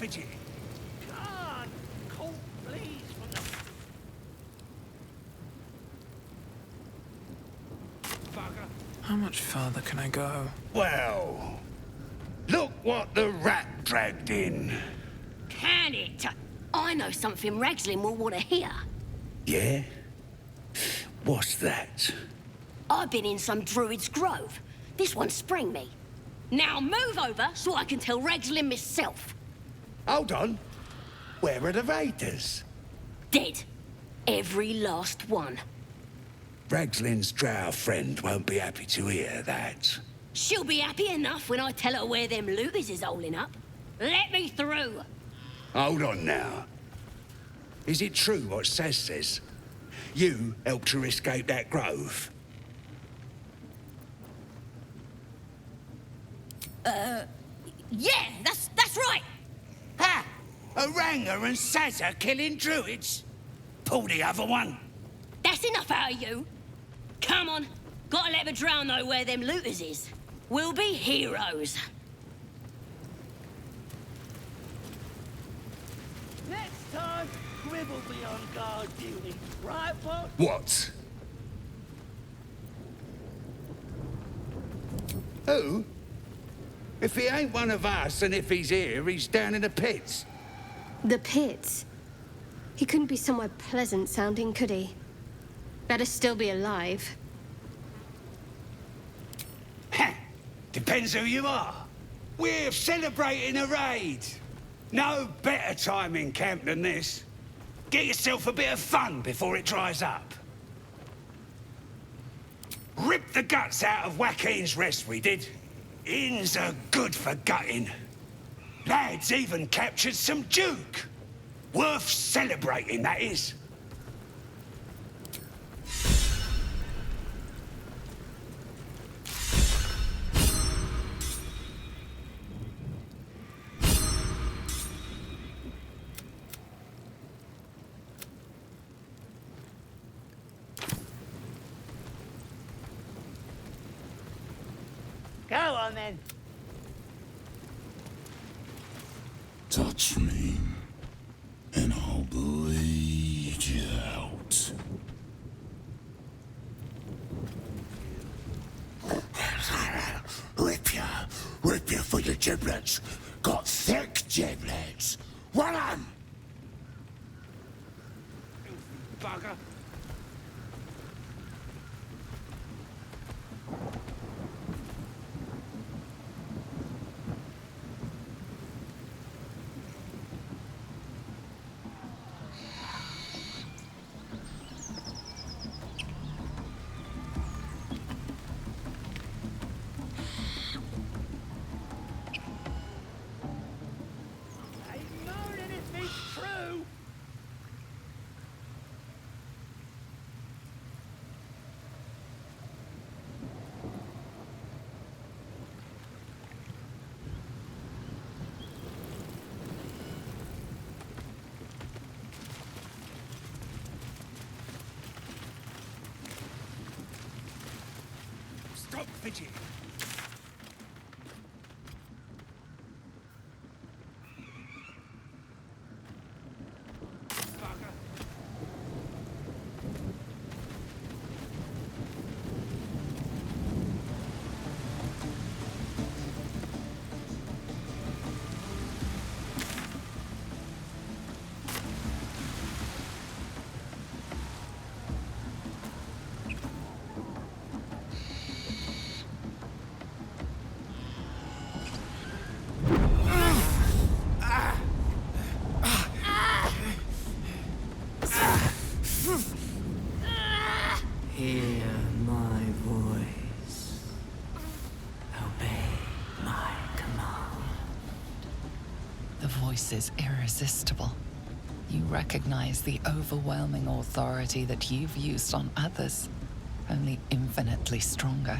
fidgeting. God, cold please from the bugger. How much further can I go? Well, look what the rat dragged in. Can it? I know something Ragslin will want to hear. Yeah? What's that? I've been in some druid's grove. This one sprang me. Now move over so I can tell Ragslin myself. Hold on. Where are the raiders? Dead. Every last one. Ragslin's drow friend won't be happy to hear that. She'll be happy enough when I tell her where them looters is holding up. Let me through. Hold on now. Is it true what Saz says? You helped her escape that grove? Yeah, that's right. Ha! Oranga and Saz are killing druids. Pull the other one. That's enough out of you. Come on. Gotta let the drow know where them looters is. We'll be heroes. Next time, Grib will be on guard duty. Right, Bob? What? Who? If he ain't one of us, and if he's here, he's down in the pits. The pits? He couldn't be somewhere pleasant sounding, could he? Better still be alive. Heh. Depends who you are. We're celebrating a raid. No better time in camp than this. Get yourself a bit of fun before it dries up. Rip the guts out of Joaquin's rest, we did. Inns are good for gutting. Lads even captured some duke. Worth celebrating, that is. Go on, then. Touch me, and I'll bleed you out. Rip you for your giblets. Got thick giblets. One on. Bugger. True. Stop fidgeting. Hear my voice. Obey my command. The voice is irresistible. You recognize the overwhelming authority that you've used on others, only infinitely stronger,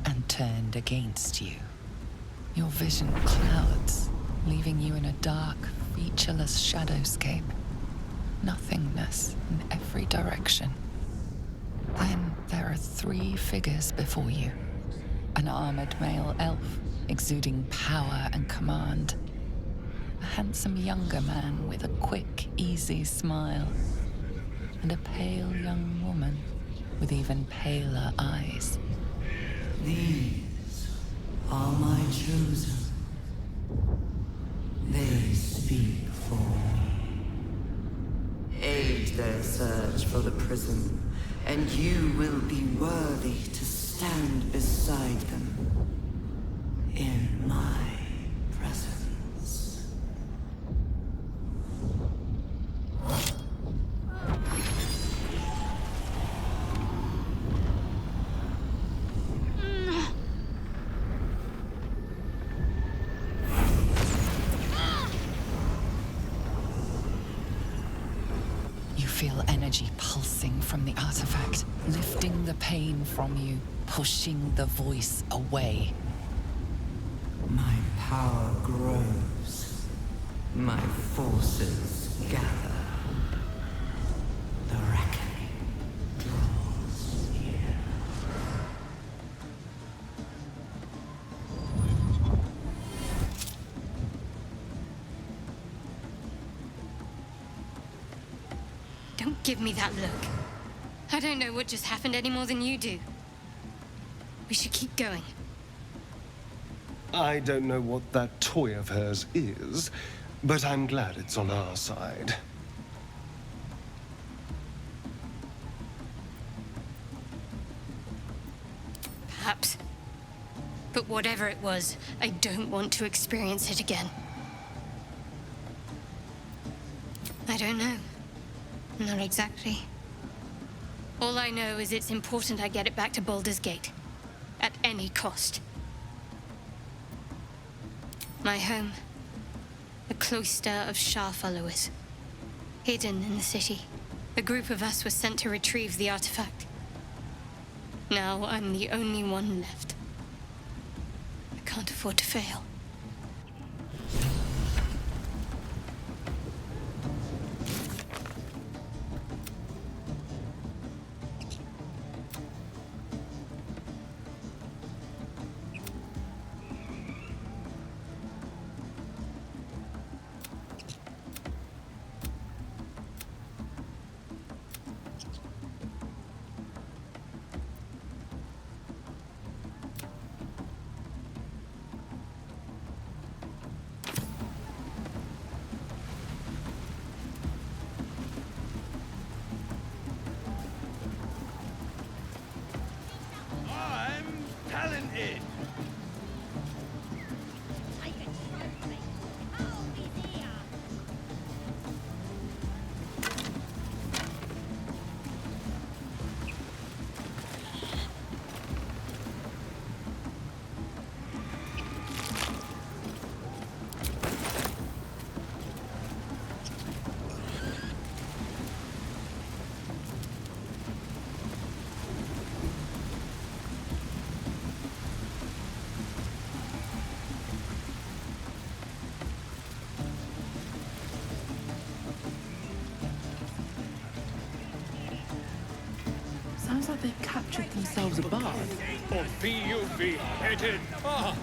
and turned against you. Your vision clouds, leaving you in a dark, featureless shadowscape. Nothingness in every direction. Then there are 3 figures before you. An armored male elf, exuding power and command. A handsome younger man with a quick, easy smile, and a pale young woman with even paler eyes. These are my chosen. They speak for me. Aid their search for the prism, and you will be worthy to stand beside them in my presence. You feel energy pulsing from the artifact, lifting the pain from you, pushing the voice away. My power grows. My forces gather. The reckoning draws near. Don't give me that look. I don't know what just happened any more than you do. We should keep going. I don't know what that toy of hers is, but I'm glad it's on our side. Perhaps. But whatever it was, I don't want to experience it again. I don't know. Not exactly. All I know is it's important I get it back to Baldur's Gate. At any cost. My home. A cloister of Shah followers. Hidden in the city. A group of us was sent to retrieve the artifact. Now I'm the only one left. I can't afford to fail. I'm talented. Sounds like they've captured themselves a bard. Or be you beheaded. Oh,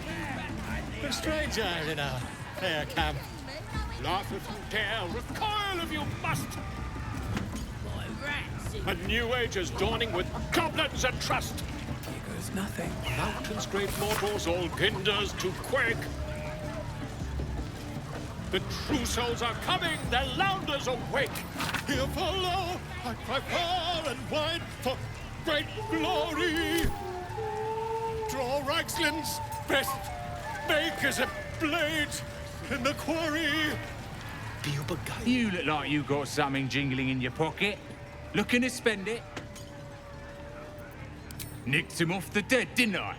a stranger in our fair camp. Laugh if you dare, recoil if you must. A new age is dawning with goblins and trust. Here goes nothing. Mountains, great mortals, all ginders to quake. The true souls are coming, their lounders awake. Here follow, I cry far and wide for great glory. Draw Ragslin's best, make as a blade in the quarry. You look like you got something jingling in your pocket. Looking to spend it? Nicked him off the dead, didn't I?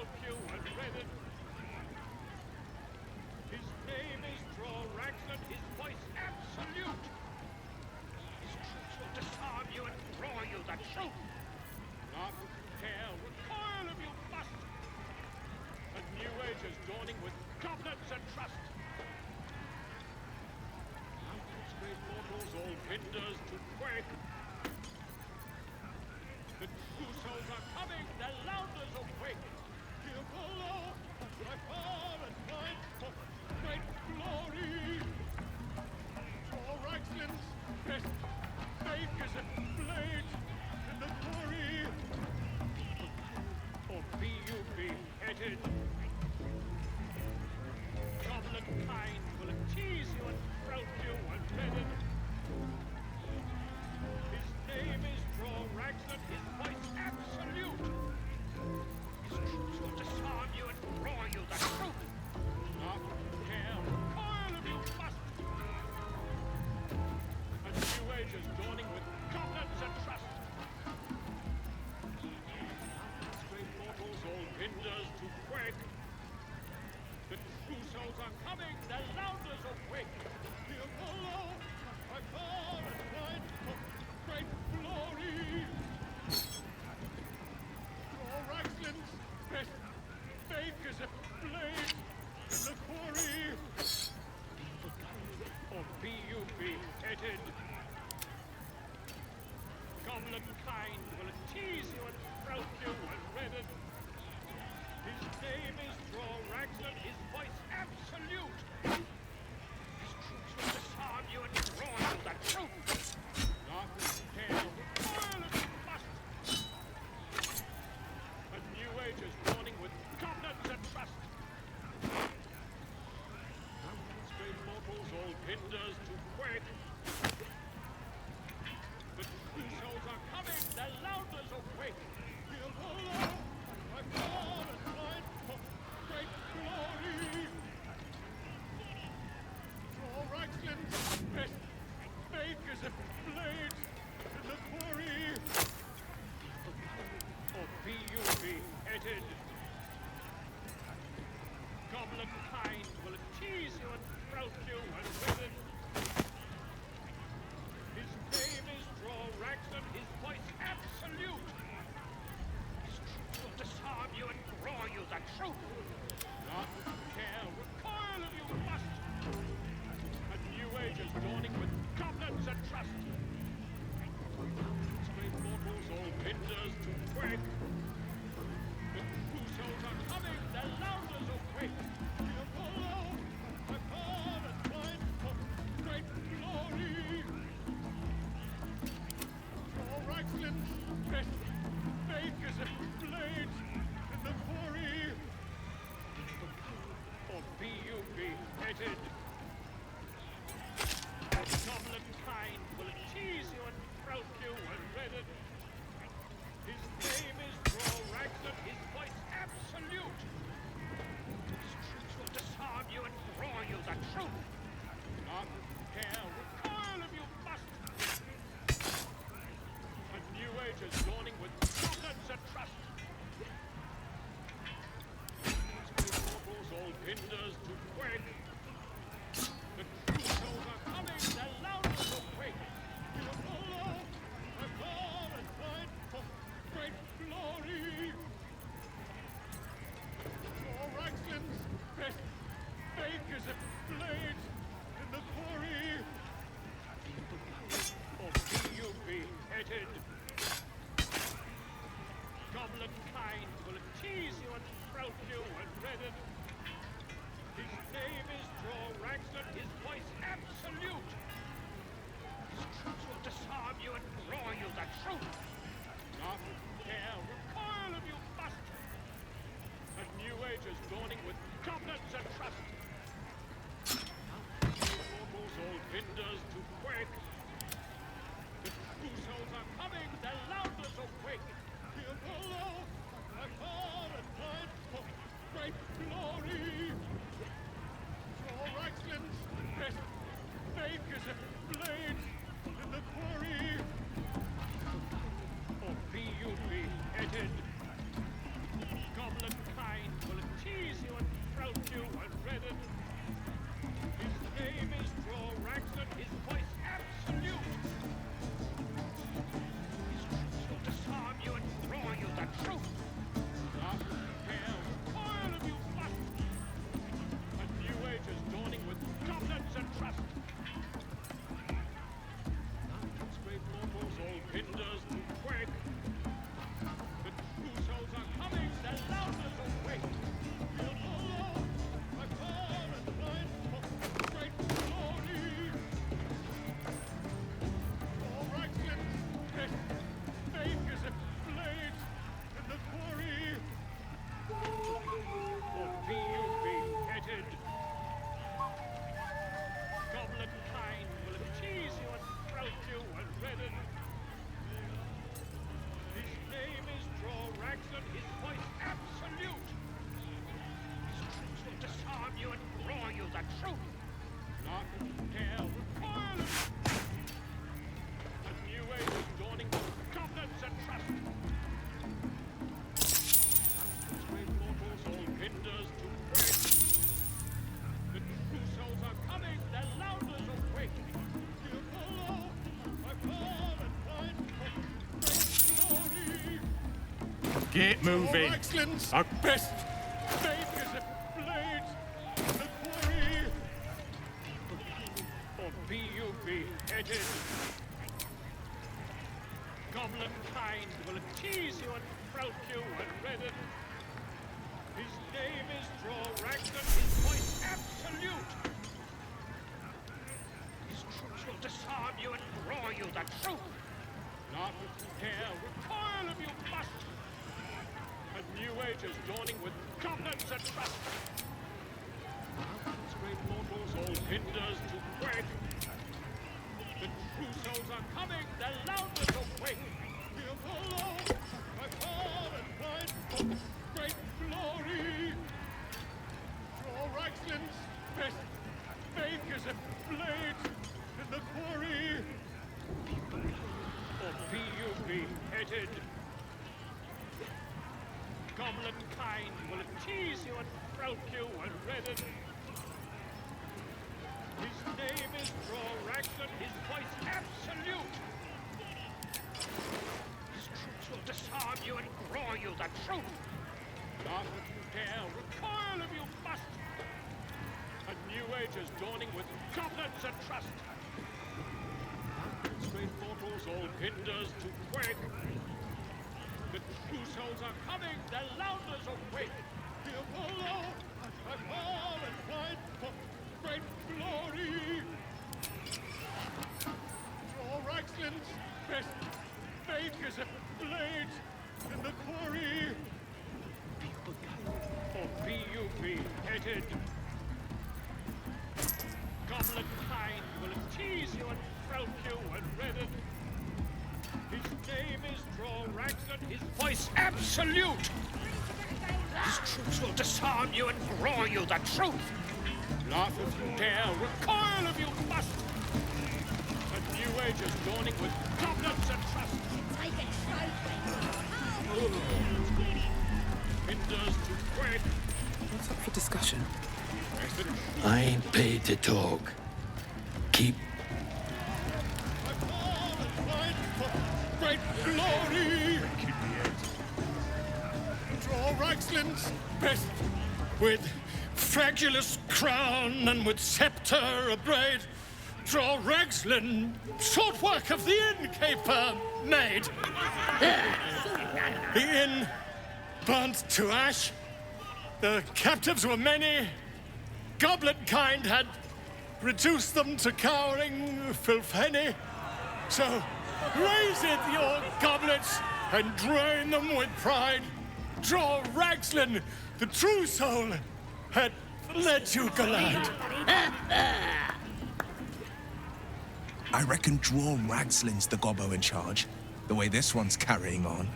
sprout you and redden. His name is Droraxon, his voice absolute. His troops will disarm you and draw you the truth. Not dare recoil if you must. A new age is dawning with goblins and trust. Mountains, great mortals, all hinders to quake. The true souls are coming, the Lounders awake. Here below, by far and wide, for great glory. Droraxon's best fake is a blade in the quarry. Or be you beheaded. Goblin kind will tease you and frown you and redden. His name is Droraxon, his voice absolute. His troops will disarm you and draw you the truth. Not care, recoil if you must. A new age is dawning with goblins and trust. Great mortals, all hinders to quake. The true souls are coming, the Lounders awake. Here below, by far and wide, for great glory. Droraxon's best fake is a blade in the quarry. Or be you beheaded. Goblin kind will tease you and frown you and redden. His name is Droraxon, his voice absolute. His troops will disarm you and draw you the truth. Not dare recoil if you must. A new age is dawning with goblins and trust. Mountains, great mortals, all hinders to quake. The true souls are coming, the Lounders awake. Here below, by far and wide, for great glory. Droraxon's best fake is a blade in the quarry. Or be you beheaded. Goblin kind will tease you and frown you and redden. His name is Droraxon, his voice absolute. His troops will disarm you and draw you the truth. Not care, recoil if you must. A new age is dawning with goblins and trust. Mountains, great mortals, all hinders to quake. The true souls are coming, the Lounders awake. Here below, by far and wide, for great glory. Droraxon's best fake is a blade in the quarry. Or be you beheaded. Goblin kind will tease you and frown you and redden. His name is Droraxon, his voice absolute. His troops will disarm you and draw you the truth. Not care, recoil if you must. A new age is dawning with goblins and trust. These mortals, all hinders to quake. The true souls are coming, the Lounders awake. Here below, by far and wide, for great glory. Droraxon's best fake is a blade in the quarry. Or be you beheaded. Goblin kind will tease you and frown you and redden. His name is Droraxon, his voice absolute. His troops will disarm you and draw you the truth. Not dare recoil if you must. A new age is dawning with goblins and trust. Mortals, all hinders to quake. The true souls are coming, the Lounders awake. Here below, by far and wide, for great glory. Droraxon's best fake is a blade in the quarry. Or be you beheaded. Goblin kind Get moving. Your excellence, our best makers of blades, the quarry. Or be you beheaded. Goblin kind will tease you and croak you and redden. His name is Ragnar, his voice absolute. His troops will disarm you and draw you the truth. Not if you dare, recoil if you must. A new age is dawning with goblins and trust. Mountains, great mortals, all hinders to quake. The true souls are coming, their loudness awake. We follow, by far and wide, for great glory. Draw Reichsland's best makers of blades in the quarry. Or be you beheaded. Goblin kind will tease you and croak you and redden. His name is Ragnar, his voice absolute. His troops will disarm you and draw you the truth. Not if you dare, recoil if you must. A new age is dawning with goblins and trust. Mountains, great mortals, all hinders to quake. The true souls are coming, their loudness awake. Here follow, by far and wide, for great glory. Draw Reichsland's best makers of blades in the quarry. Or be you beheaded. Goblin kind will tease you and croak you and redden. His name is Ragnar, his voice absolute. His troops will disarm you and draw you the truth. Laugh if you dare, recoil if you must. A new age is dawning with goblins and trust. Take it Hinders to quake. What's up for discussion? I ain't paid to talk. Keep Great glory! Draw Reichsland's best with fragulous crown and with scepter abraid. Draw Reichsland, short work of the innkeeper made. The inn burnt to ash. The captives were many. Goblin kind had reduced them to cowering filthenny. So raise it, your goblets, and drain them with pride. Draw Ragsland, the true soul, had let you glide. I reckon Draw Ragsland's the gobbo in charge, the way this one's carrying on.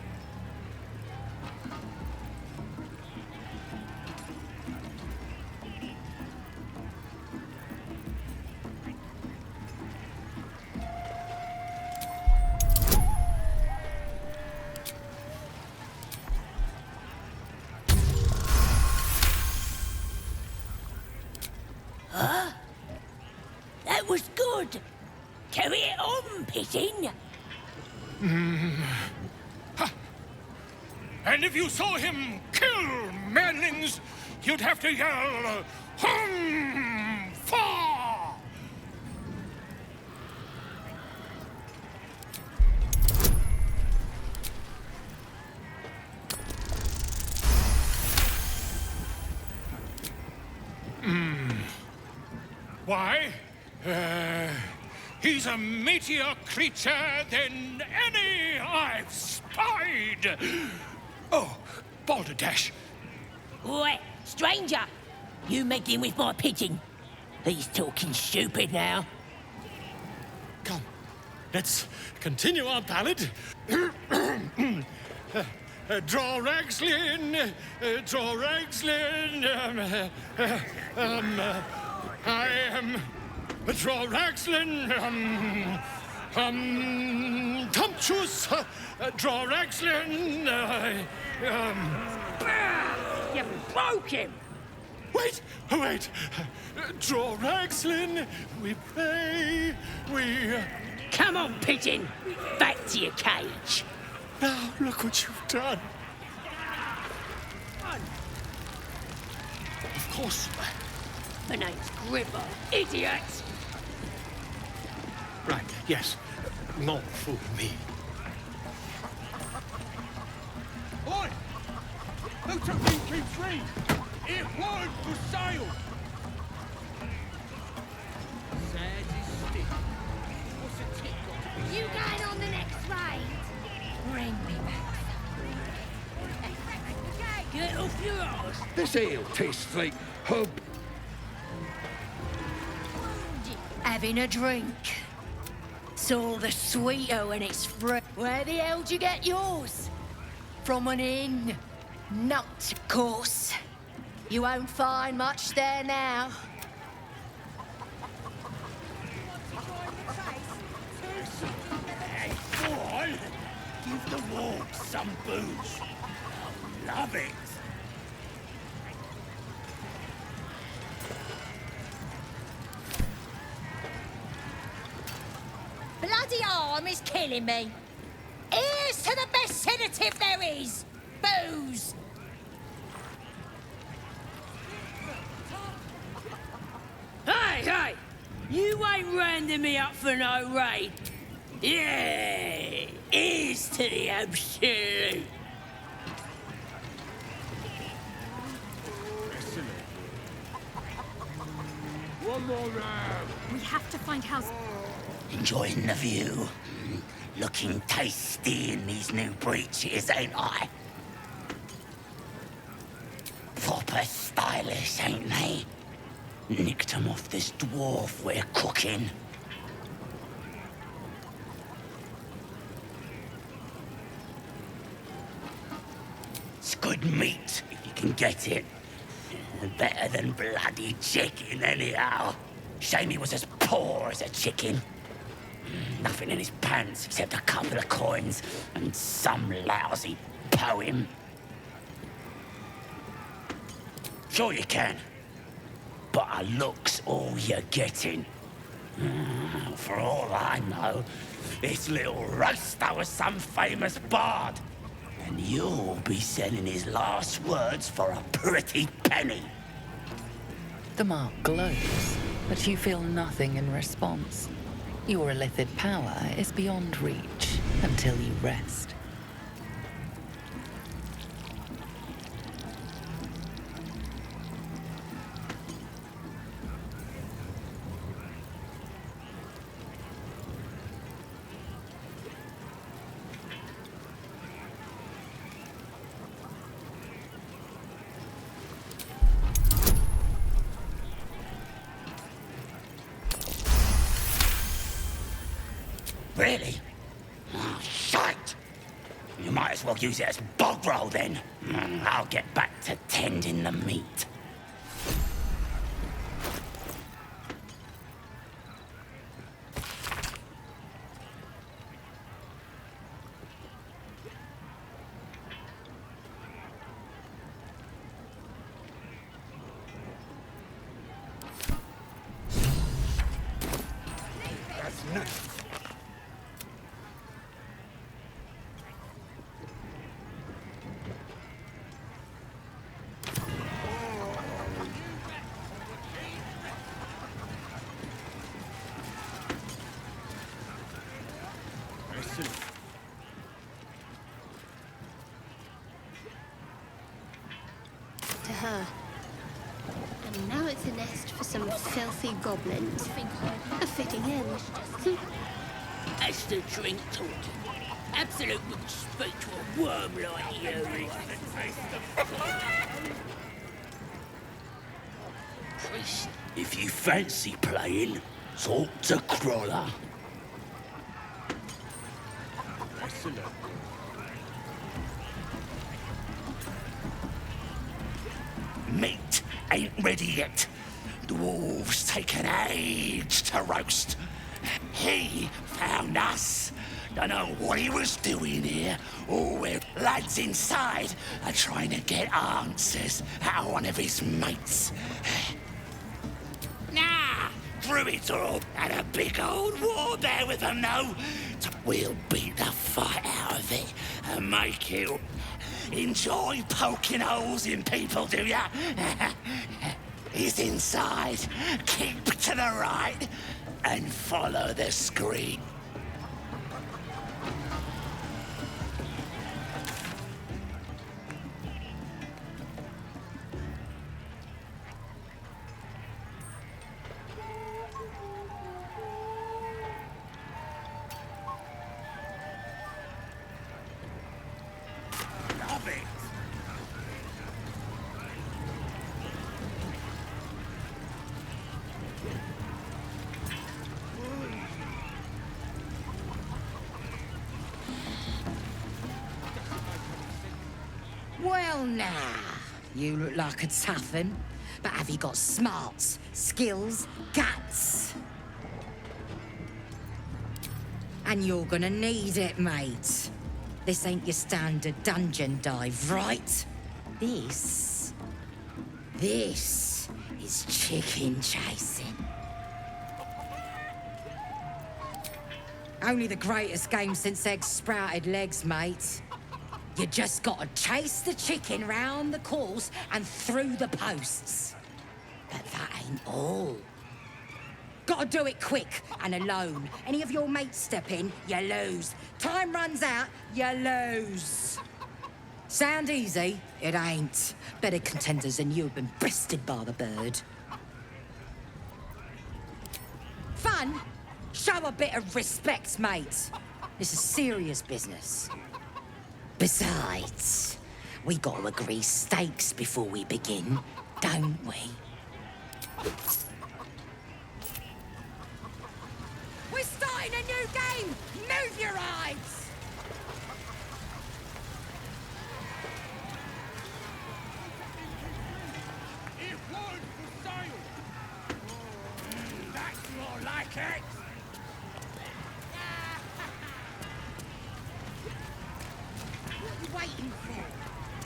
That was good. Carry it on, Pigeon. And if you saw him kill manlings, you'd have to yell, hum, fa! Why? He's a meatier creature than any I've spied. Oh, Balderdash. Oi, stranger! You meddling with my pigeon. He's talking stupid now. Come, let's continue our ballad. Draw Ragslin, draw Ragslin. I am Draw Ragslin. Tumptuous. Draw Ragslin. You broke him! Wait, wait. Draw Ragslin. We pray. We. Come on, Pigeon! Back to your cage! Now look what you've done. course. My name's Gripper, idiot! Right, yes. Not fool me. Oi! Who took BQ3? It won't for sale! Sad as stick. What's a tick got to be? You going on the next raid? Bring me back. Get off your ass! This ale tastes like hub. Having a drink. It's all the sweeter when it's free. Where the hell do you get yours? From an inn. Not, of course. You won't find much there now. Hey, boy! Give the warg some booze. I'll love it. Bloody arm is killing me. Here's to the best sedative there is. Booze. Hey! You ain't rounding me up for no raid. Yeah! Here's to the absolute. One more round. We have to find house. Enjoying the view. Looking tasty in these new breeches, ain't I? Proper stylish, ain't they? Nicked 'em off this dwarf we're cooking. It's good meat, if you can get it. Better than bloody chicken, anyhow. Shame he was as poor as a chicken. Nothing in his pants except a couple of coins and some lousy poem. Sure you can. But a look's all you're getting. For all I know, this little roaster was some famous bard. And you'll be selling his last words for a pretty penny. The mark glows, but you feel nothing in response. Your illithid power is beyond reach until you rest. Really? Oh, shite! You might as well use it as bog roll then. I'll get back to tending the meat. That's nuts. To her. And now it's a nest for some filthy goblins. A fitting end. That's the drink talking. Absolute wouldn't speak to a worm like you. Priest. If you fancy playing, talk to Crawler. Excellent. Meat ain't ready yet. The wolves take an age to roast. He found us. Don't know what he was doing here. All we're lads inside are trying to get answers out of one of his mates. Nah, druids are all had a big old war there with them, though. We'll beat the fight out of it and make it. Enjoy poking holes in people, do ya? He's inside. Keep to the right and follow the screen. Well now, you look like a tough un, but have you got smarts, skills, guts? And you're gonna need it, mate. This ain't your standard dungeon dive, right? This is chicken chasing. Only the greatest game since eggs sprouted legs, mate. You just gotta chase the chicken round the course and through the posts. But that ain't all. Gotta do it quick and alone. Any of your mates step in, you lose. Time runs out, you lose. Sound easy? It ain't. Better contenders than you have been bested by the bird. Fun? Show a bit of respect, mate. This is serious business. Besides, we gotta agree stakes before we begin, don't we? We're starting a new game! Move your eyes! If one for sale. That's more like it. What are you waiting for?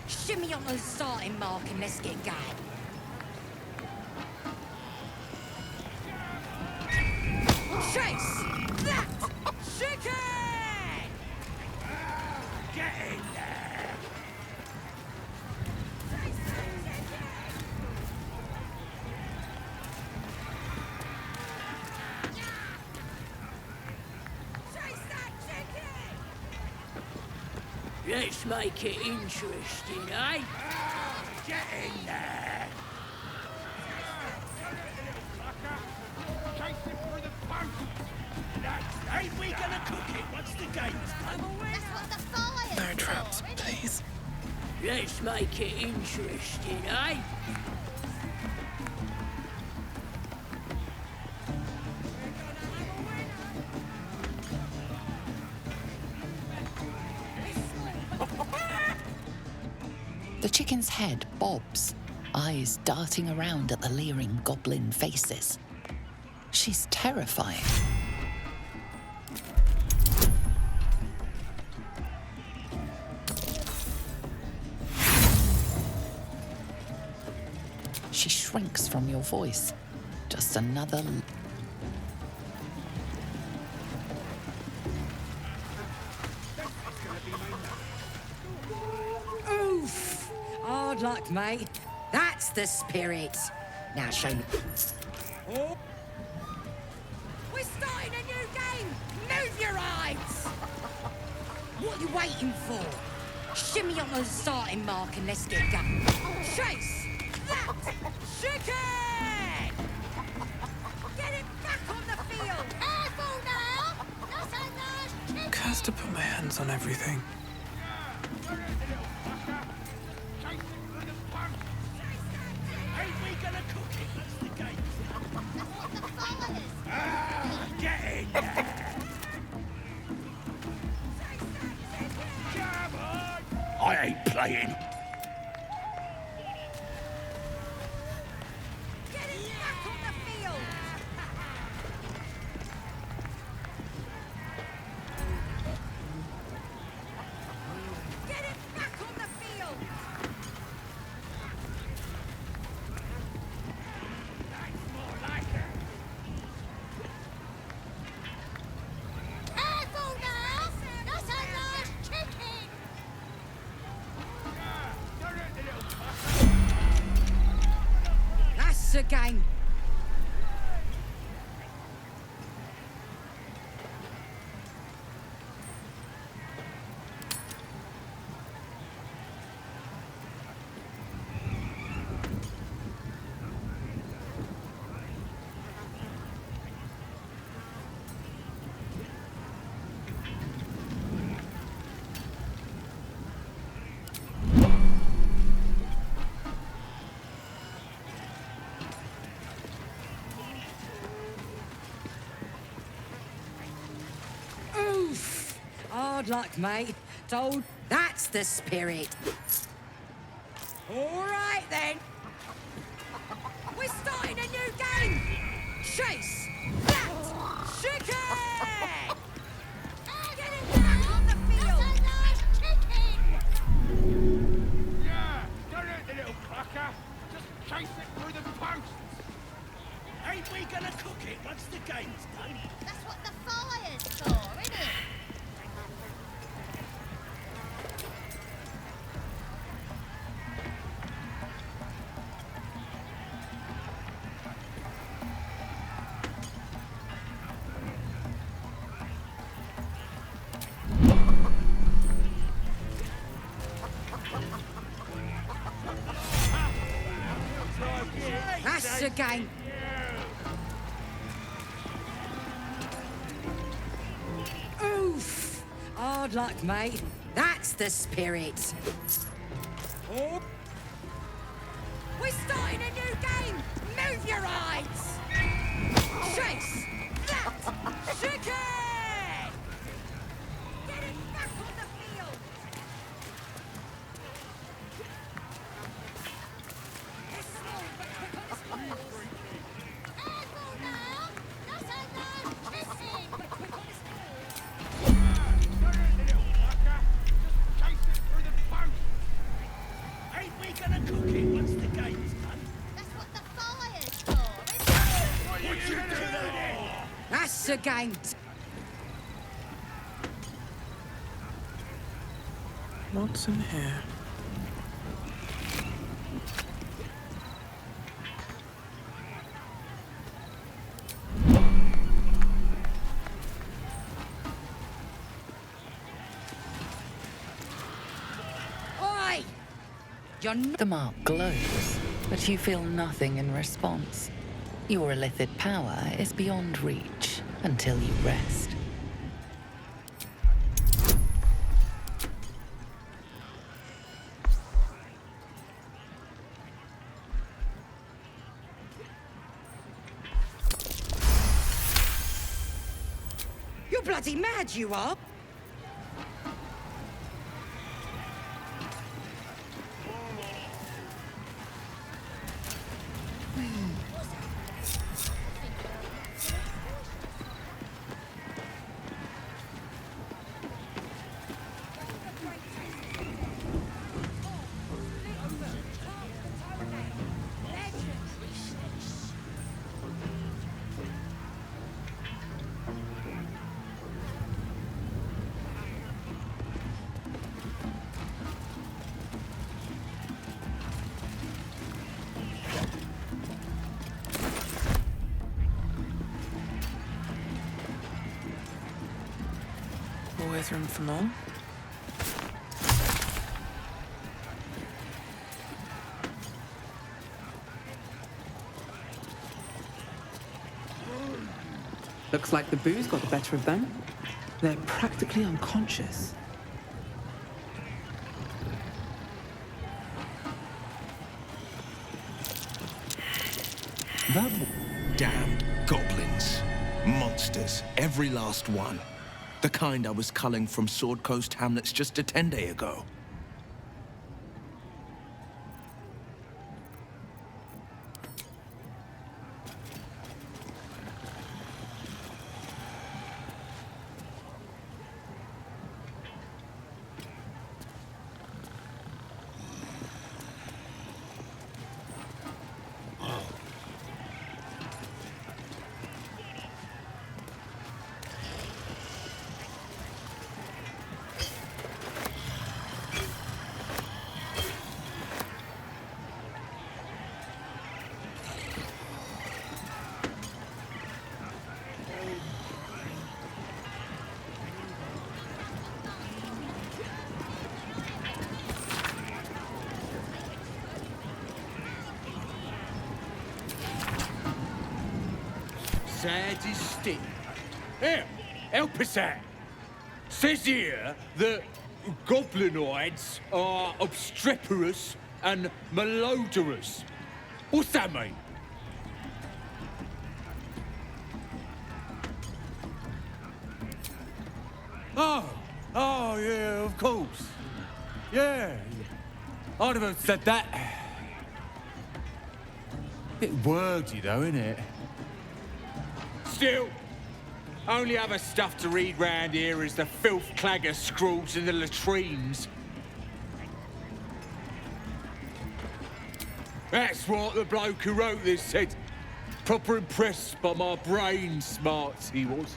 Shimmy on the starting mark and let's get going. Chase that chicken! Get in there. Chase that chicken! Let's make it interesting, eh? Get in there. Chase him through the boat. Ain't we gonna cook it once the game's done? No traps, please. Let's make it interesting, eh? The chicken's head bobs, eyes darting around at the leering goblin faces. She's terrifying. She shrinks from your voice. Just another... Oof! Hard luck, mate. That's the spirit. Now show me. Oh. We're starting a new game! Move your eyes! What are you waiting for? Shimmy on the starting mark and let's get going. Chase that chicken! Get it back on the field! Careful now! That's a nice chicken! Cursed to put my hands on everything. Ain't we gonna cook it once the game's done? Get in there. Come on. I ain't playing. Get it back on the field! Get it back on the field! That's more like it. Careful now! That's a nice chicken! game. Oof! Hard luck, mate. Told that's the spirit. All right, then. We're starting a new game. Chase that chicken! Get him back on the field. Yeah, don't hurt the little fucker. Just chase it through the posts. Ain't we gonna cook it once the game's done? That's what the fire's for, isn't it? That's the game. Oof! Hard luck, mate. That's the spirit. Oh. We're starting a new game. Move your eyes. Chase that chicken! Get him back on the field. It's small, but quick on his heels. Careful now! Not enough kissing! Don't hurt the little fucker. Just chase it through the posts. Ain't we gonna cook it once the game's done? That's what the fire's for, isn't it? What you doing? That's the game. What's in here? Oi! You're not. The mark glows, but you feel nothing in response. Your illithid power is beyond reach until you rest. You're bloody mad, you are. Always room for more. Looks like the booze got the better of them. They're practically unconscious. That Damn goblins. Monsters. Every last one. The kind I was culling from Sword Coast hamlets just a 10-day ago. sad as stick. Here, help us out. Says here that goblinoids are obstreperous and malodorous. What's that mean? Oh, yeah, of course. Yeah, I'd have said that. Bit wordy, though, innit? Still, only other stuff to read round here is the filth clagger scrawls in the latrines. That's what the bloke who wrote this said. Proper impressed by my brain smarts, he was.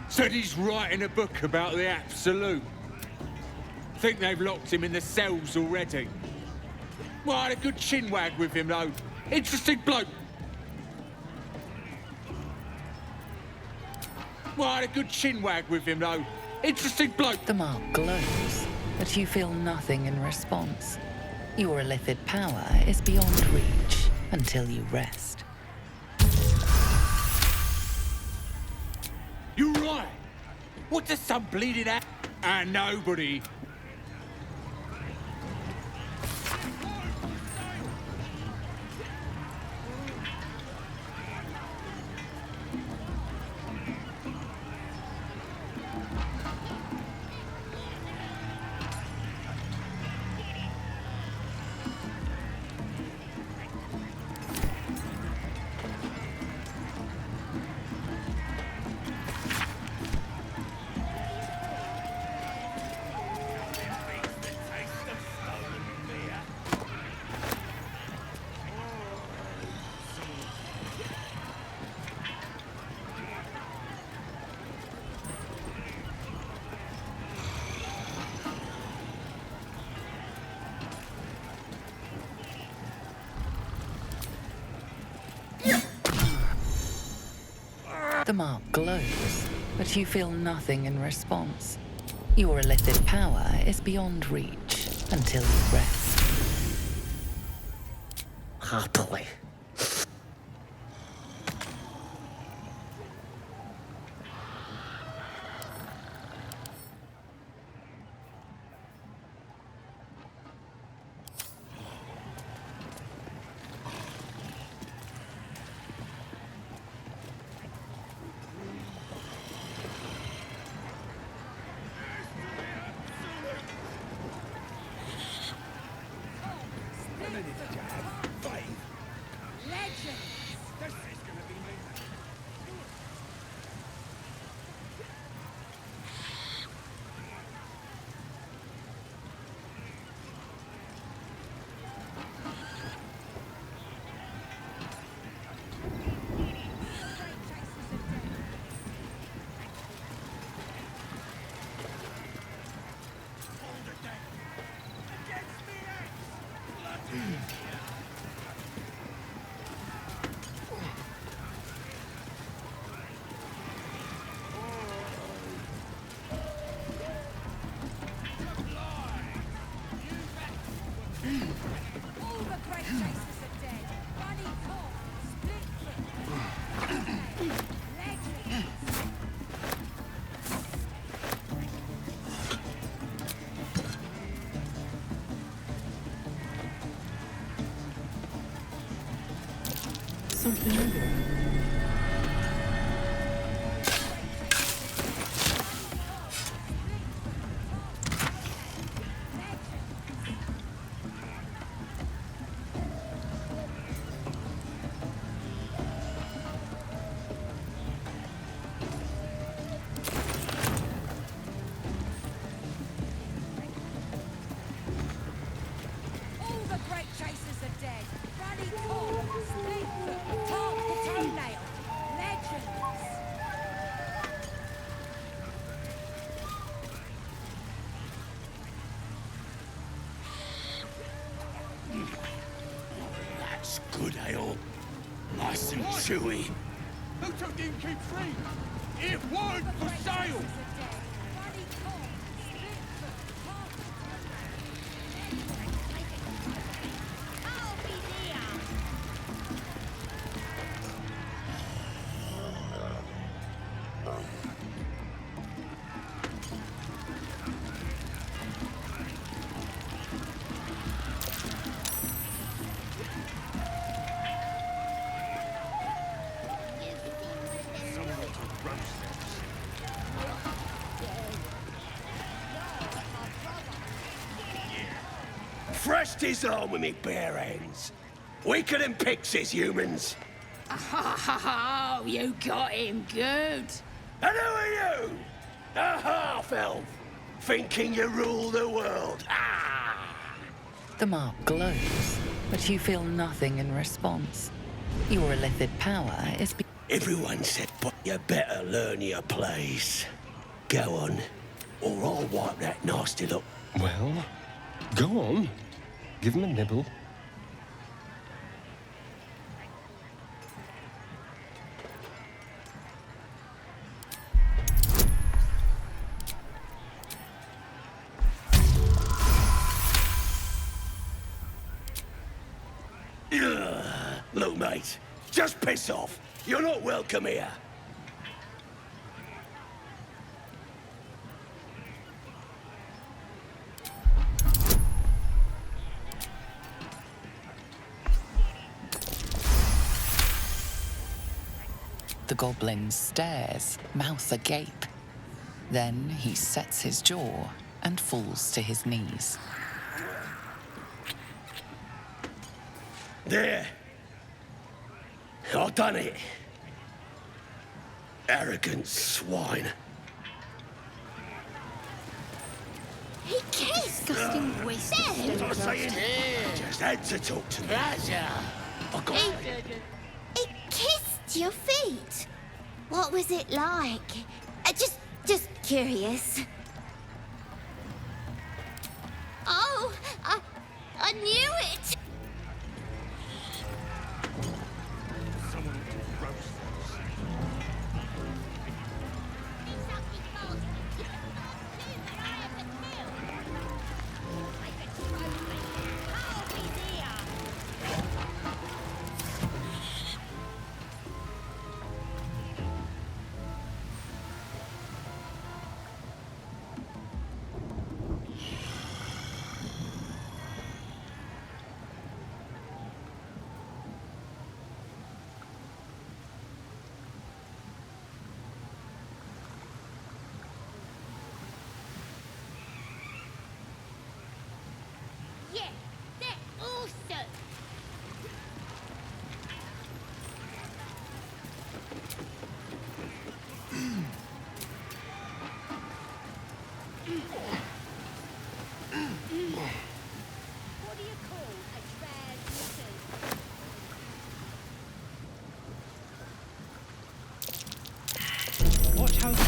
Said he's writing a book about the Absolute. Think they've locked him in the cells already. Well, I had a good chinwag with him, though. Interesting bloke. Well, I had a good chinwag with him, though. Interesting bloke. The mark glows, but you feel nothing in response. Your illithid power is beyond reach until you rest. You're right. What does some bleeding at? And nobody. The mark glows, but you feel nothing in response. Your illithid power is beyond reach until you rest. Happily. Something over there. Good ale. Nice and chewy. Who took the innkeep free? It word for sale! threshed his arm with me bare hands. Weaker than pixies, humans. Oh, you got him good. And who are you? A half-elf, thinking you rule the world. Ah! The mark glows, but you feel nothing in response. Your illithid power is... Everyone said, but you better learn your place. Go on, or I'll wipe that nasty look. Well, go on. Give him a nibble. Look, mate, just piss off. You're not welcome here. The goblin stares, mouth agape. Then he sets his jaw and falls to his knees. There. I've done it. Arrogant swine. He kissed! Disgusting waste of There. What was I stone saying? dust. Just had to talk to me. I got He kissed your feet. What was it like? Just curious. Oh, I knew it. Yeah, they're awesome. What do you call a trad wizard? Watch how you go.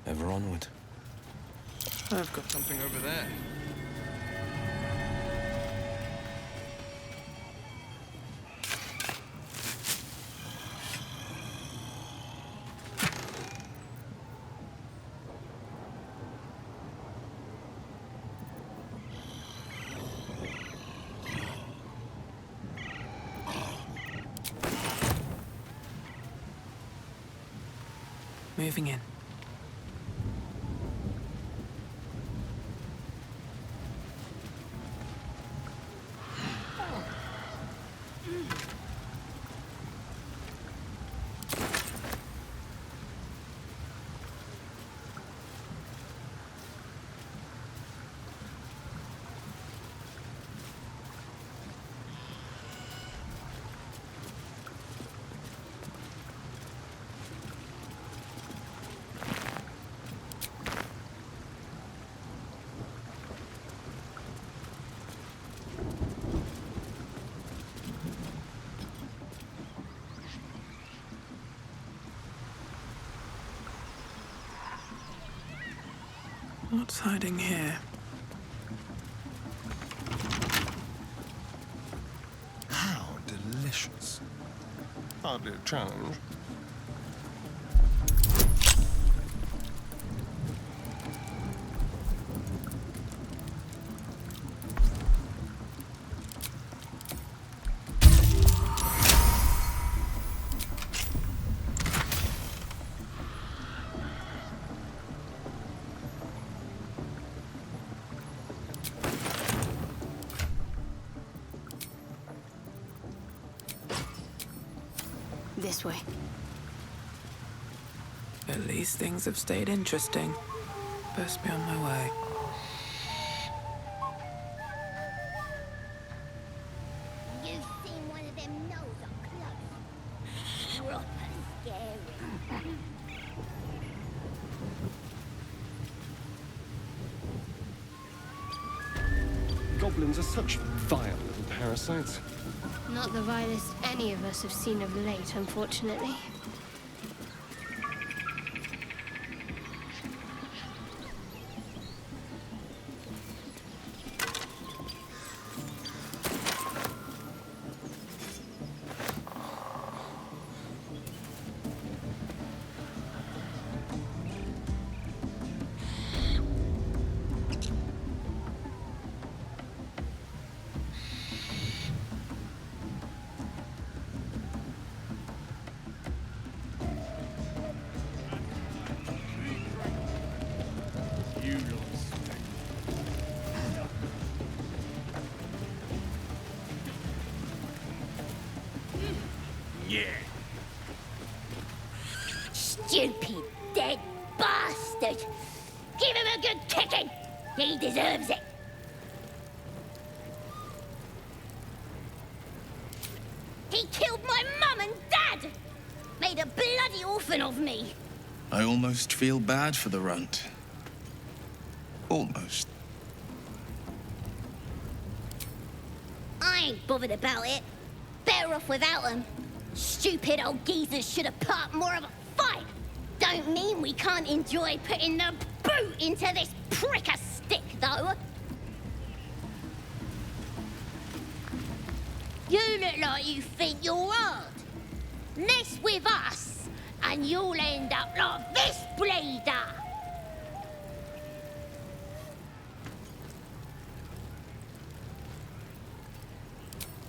Ever onward. I've got something over there. moving in. What's hiding here? How delicious. Hardly a challenge. This way. At least things have stayed interesting. Best be on my way. You've seen one of them nose up close. Proper scary. Goblins are such vile little parasites. Not the vilest any of us have seen of late, unfortunately. Stupid, dead bastard! Give him a good kicking! He deserves it! He killed my mum and dad! Made a bloody orphan of me! I almost feel bad for the runt. Almost. I ain't bothered about it. Better off without them. Stupid old geezers should have put up more of a fight. Don't mean we can't enjoy putting the boot into this prick a stick, though. You look like you think you're hard. Mess with us, and you'll end up like this bleeder.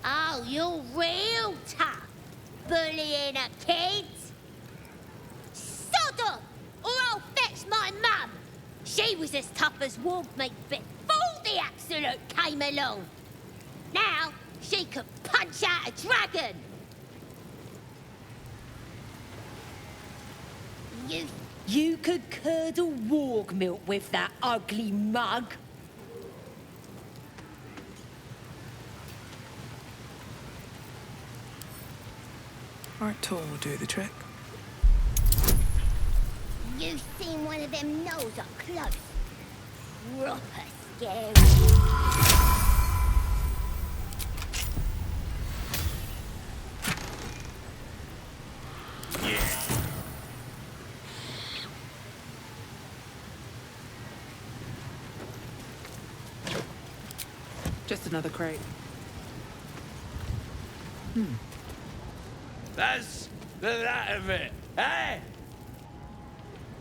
Oh, you're real tough, bullying a kid. Sod on, or I'll fetch my mum. She was as tough as wolf meat before the Absolute came along. Now, she could punch out a dragon. You could curdle warg milk with that ugly mug. Our tool will do the trick. You've seen one of them nose up close. Proper scary. Just another crate. That's the that of it, eh?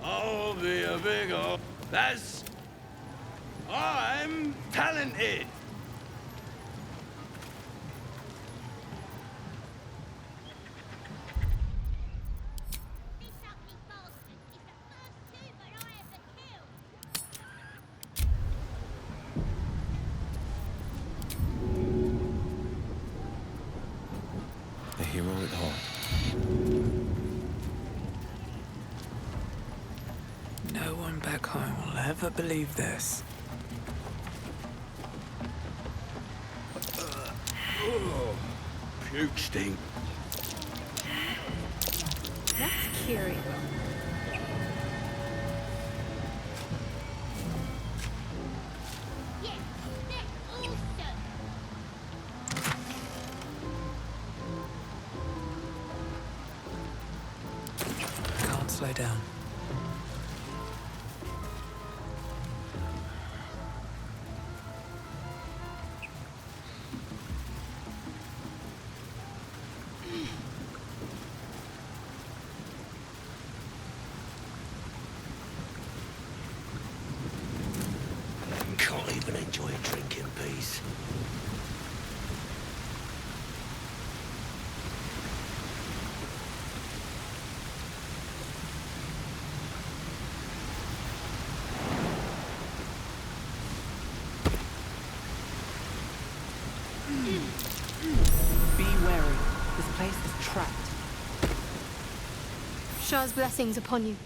I'll be a big ol'. That's... I'm talented. This ugly bastard is No one back home will ever believe this. Puke stink. That's curious. Yeah, that's awesome. Can't slow down. Can't even enjoy a drink in peace. Be wary. This place is trapped. Shah's blessings upon you.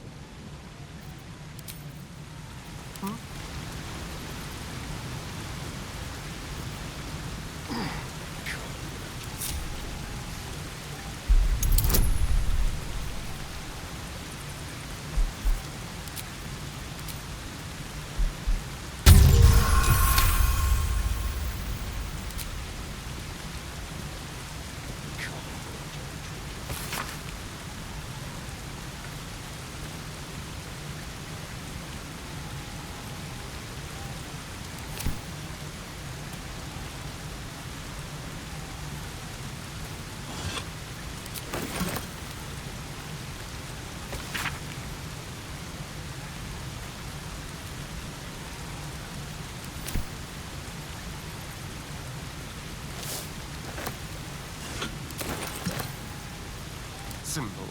Simple.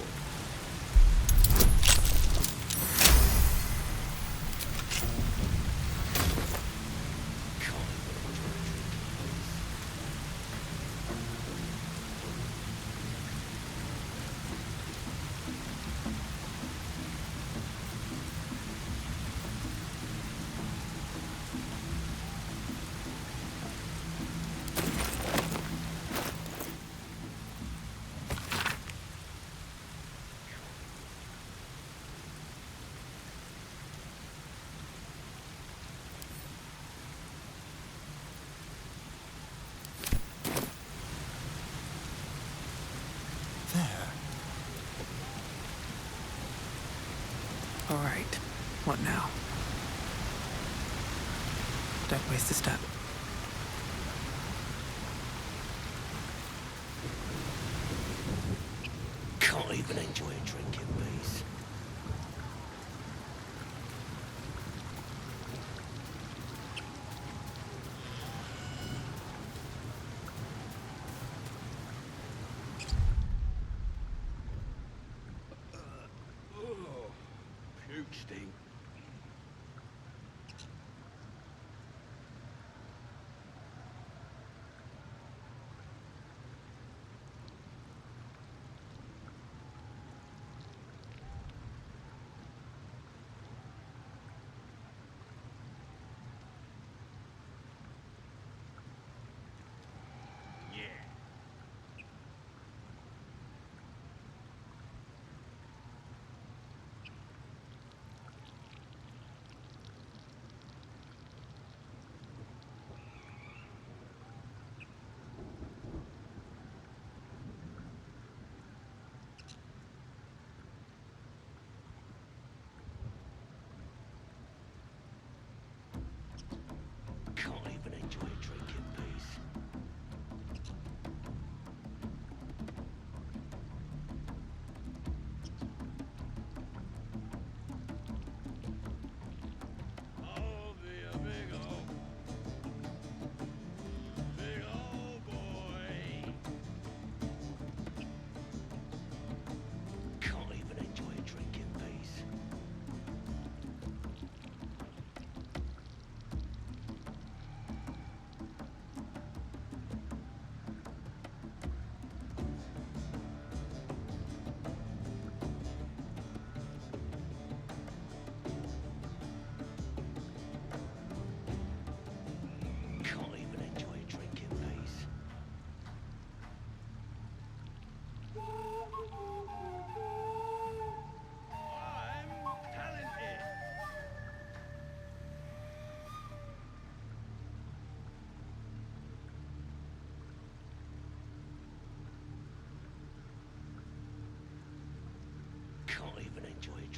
All right. What now? Don't waste a step. Can't even enjoy a drink in peace. Puke stink.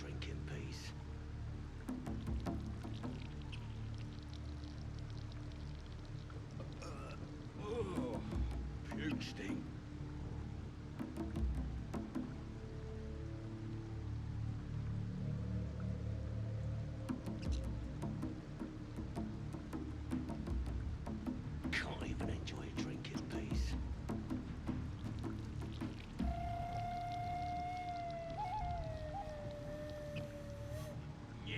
drink in peace. Oh, puke stink. Can't even enjoy a drink in peace. Yeah.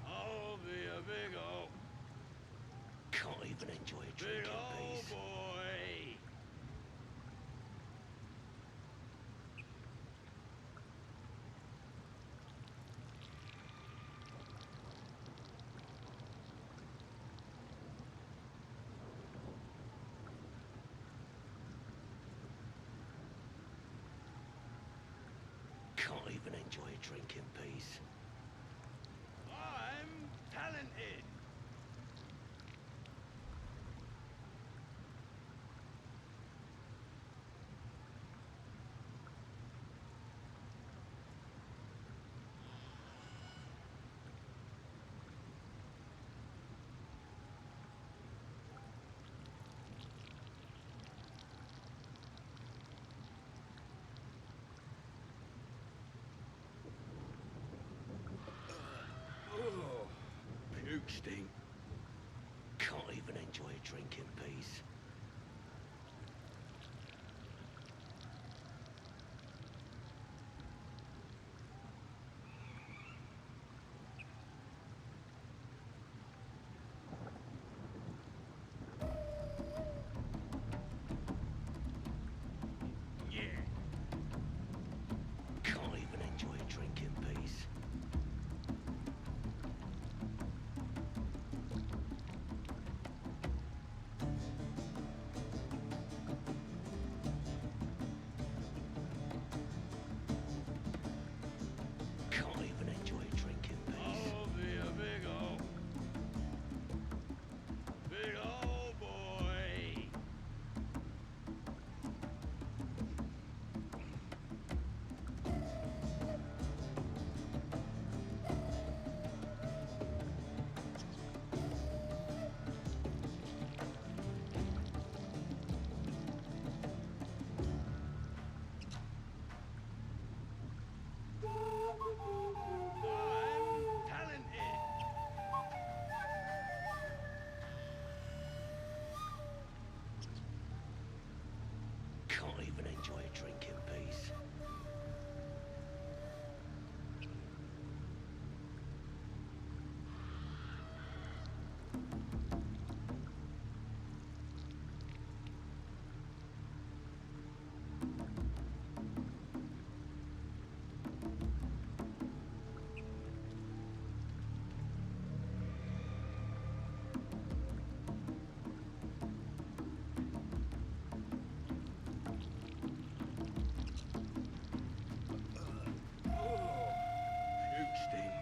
I'll be a big ol' Can't even enjoy a drink big in ol' peace. boy. Can't even enjoy a drink in peace. I'm talented. Oh, puke stink. Can't even enjoy a drink in peace. Yeah. Can't even enjoy a drink in peace. Can't even enjoy a drink in peace. I'll be a big ol' boy. I'm talented. Can't even enjoy a drink in peace. Puke stink.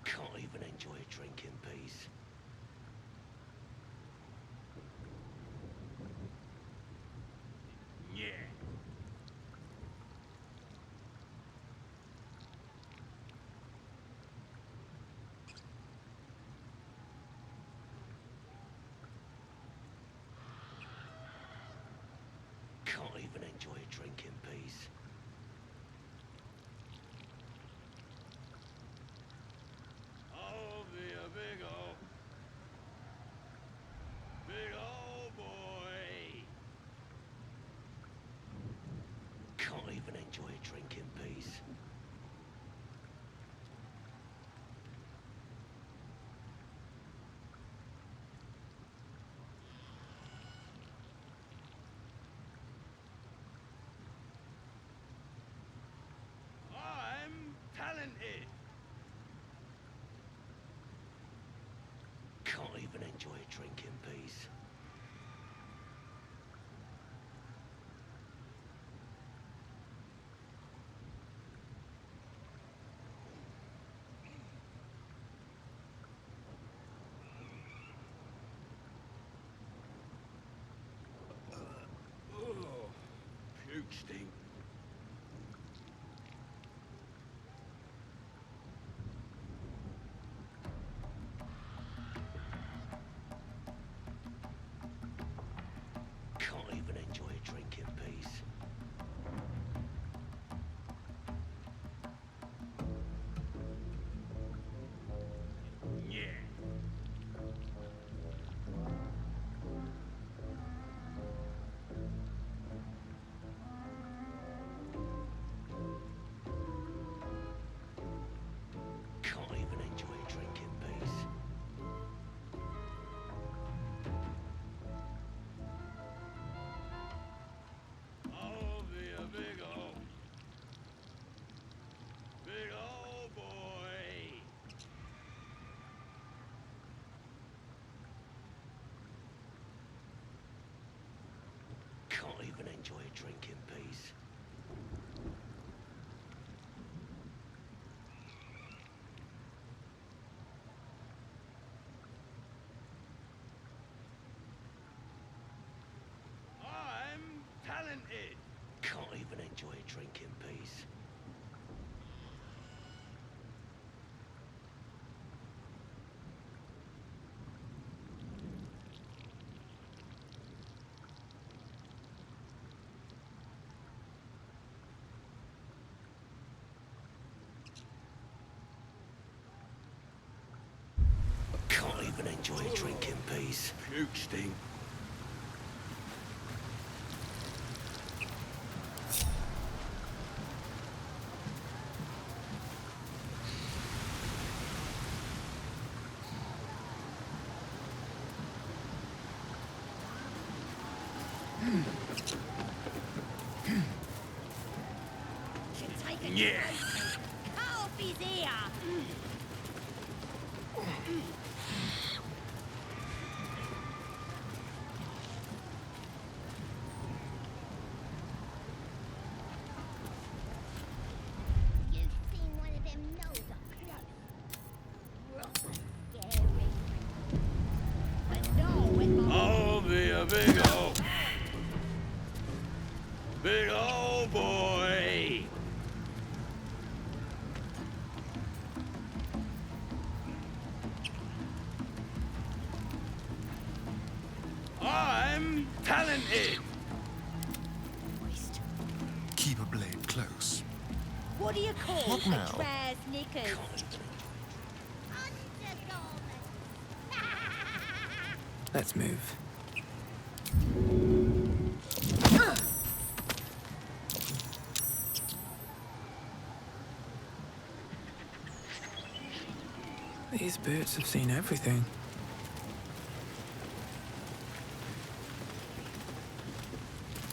Can't even enjoy a drink in peace. Yeah. Can't even enjoy a drink in peace. I'll be a big ol' boy. Can't even enjoy a drink in peace. enjoy a drink in peace. Puke stink. Can't even enjoy a drink in peace. Yeah. Can't even enjoy a drink in peace. Oh, be a big old boy. Can't even enjoy a drink in peace. I'm talented. Can't even enjoy a drink in peace. Can't even enjoy a drink in peace. Puke stink. Should take a Yeah. cut off his ear. You've seen one of them nose up close. Scary. But no, when my I'll be a big old boy. I'm talented. Keep a blade close. what do you call What a now? Traz knickers? Let's move. These boots have seen everything.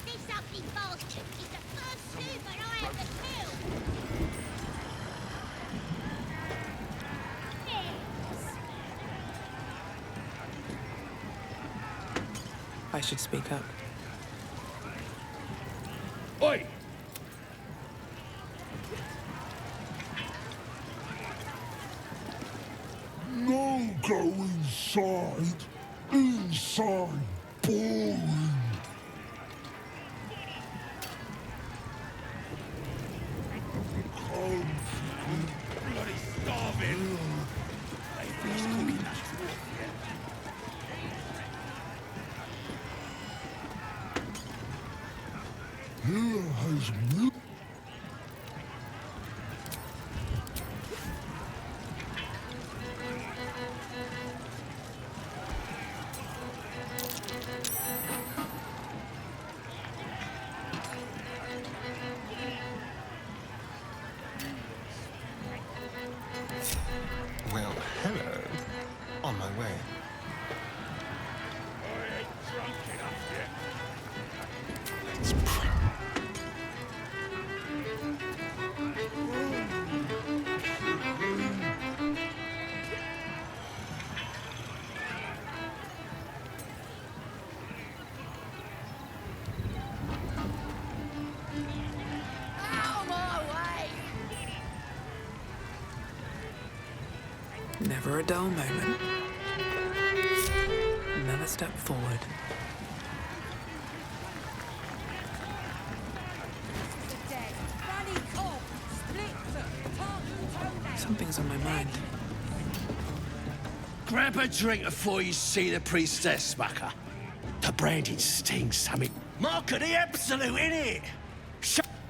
This ugly bastard is the first human I ever killed. I should speak up. Oi! No go inside. Inside. Boring. Bloody starving. They finished cooking that dwarf yet. Here has milk. Never a dull moment. Another step forward. Something's on my mind. Grab a drink before you see the priestess, mucker. The branding stings something. Mark of the absolute, innit?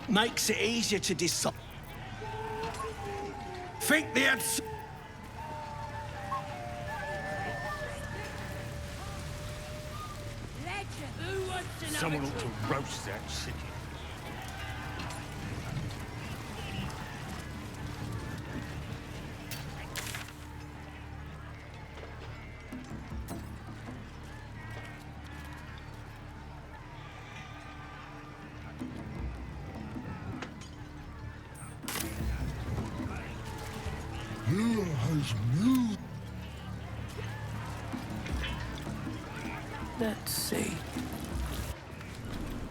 Makes it easier to decide. Think the absolute. Someone ought to roast that city. Who has moved? Let's see.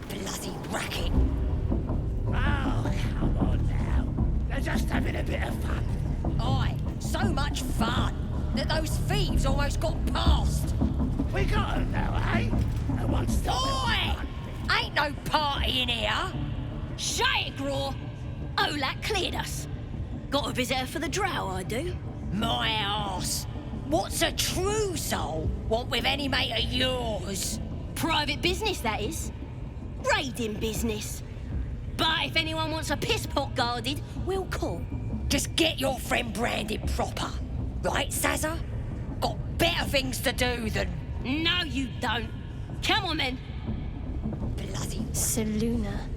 Bloody racket. Oh, come on now. They're just having a bit of fun. Aye, so much fun that those thieves almost got past. We got them now, eh? And once the Oi! Ain't no party in here. Shut it, Graw. Olak cleared us. Got a visitor for the drow, I do. My arse. What's a true soul want with any mate of yours? Private business, that is. Raiding business. But if anyone wants a piss pot guarded, we'll call. Just get your friend branded proper. Right, Sazza? Got better things to do than... No, you don't. Come on, then. Bloody... Saluna.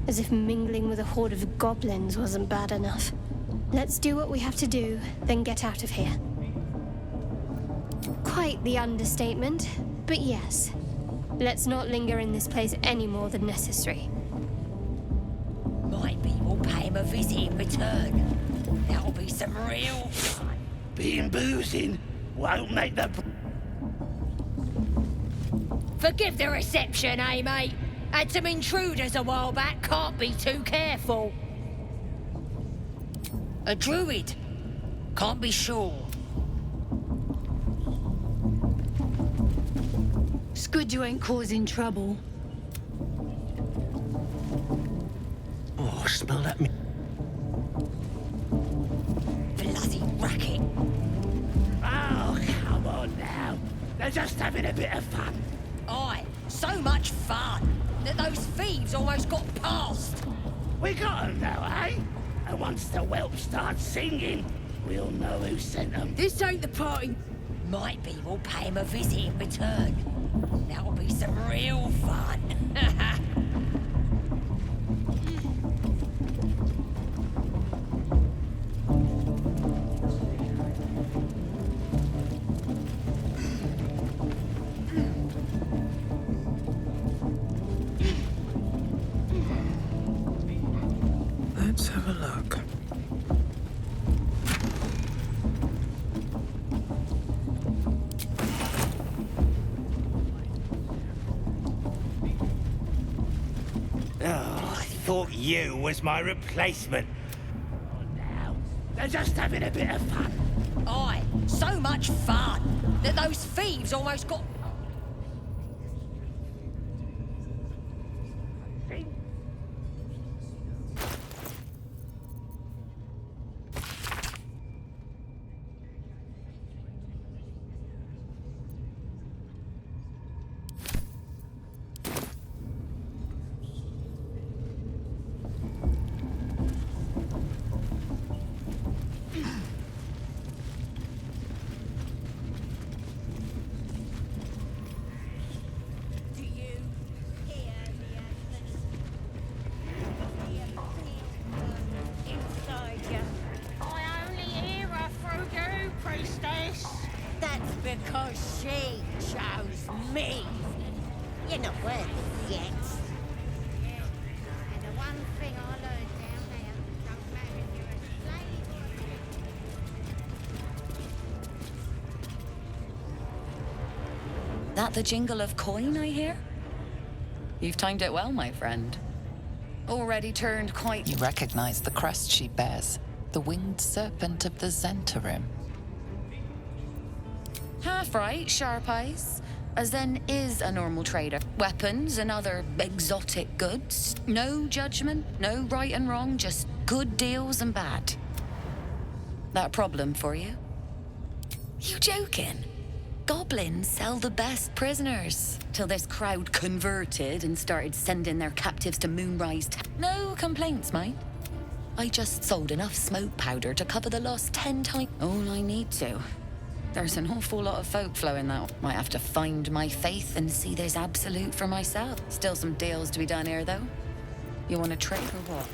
As if mingling with a horde of goblins wasn't bad enough. Let's do what we have to do, then get out of here. Quite the understatement, but yes. Let's not linger in this place any more than necessary. Maybe we'll pay him a visit in return. That'll be some real fun. Being boozing won't make the... Forgive the reception, eh, mate? Had some intruders a while back, can't be too careful. A druid? Can't be sure. It's good you ain't causing trouble. Oh, smell that... Bloody racket. Oh, come on now. They're just having a bit of fun. Aye, so much fun that those thieves almost got past. We got them now, eh? And once the whelp starts singing, we'll know who sent them. This ain't the party. Might be we'll pay him a visit in return. That'll be some real fun. Let's have a look. Oh, I thought you was my replacement. Oh, now, they're just having a bit of fun. Aye, so much fun that those thieves almost got... Because she chose me. You're not worth it yet. And the one thing I learned down there, don't matter if you're a slave or a... That the jingle of coin I hear? You've timed it well, my friend. Already turned quite... You recognize the crest she bears, the winged serpent of the Zentarim. Half right, sharp eyes. As then is a normal trader. Weapons and other exotic goods. No judgment, no right and wrong, just good deals and bad. That a problem for you? You joking? Goblins sell the best prisoners. Till this crowd converted and started sending their captives to Moonrise No complaints, mind. I just sold enough smoke powder to cover the loss 10 times. All I need to. There's an awful lot of folk flowing that. Might have to find my faith and see this absolute for myself. Still some deals to be done here, though. You want to trade or what?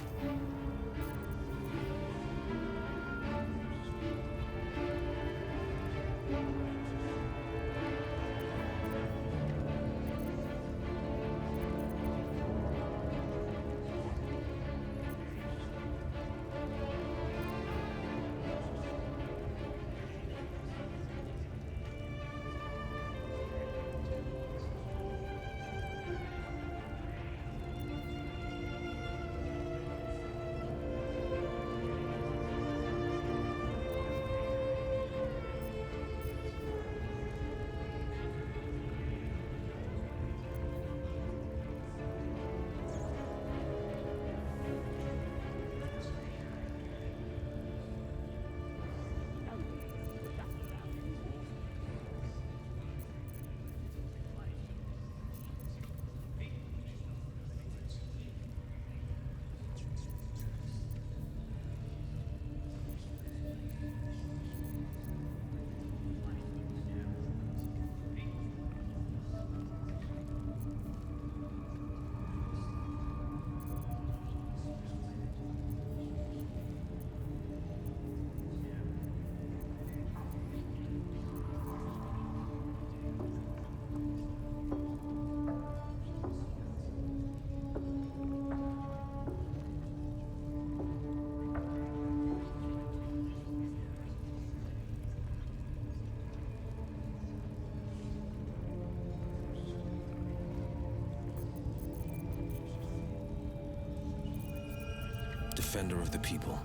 Defender of the people.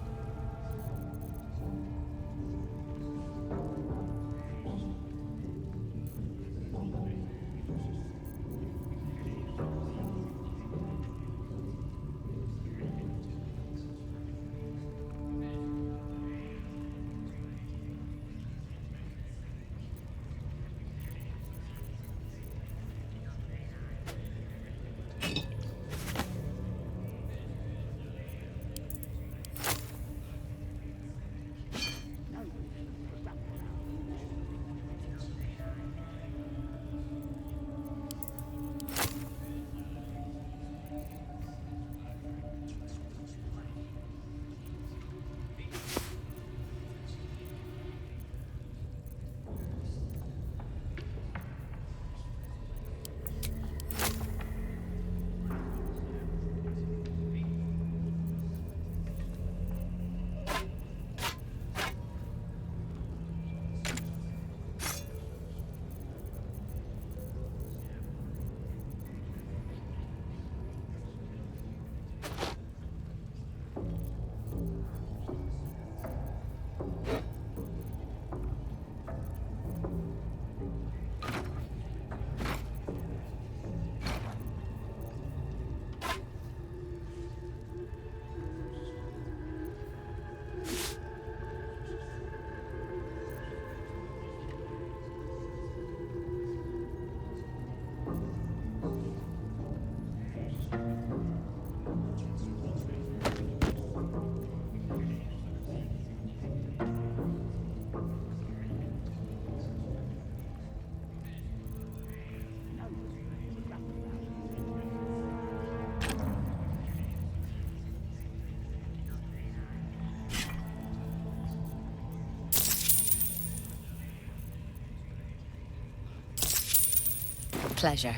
Pleasure.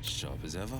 Sharp as ever.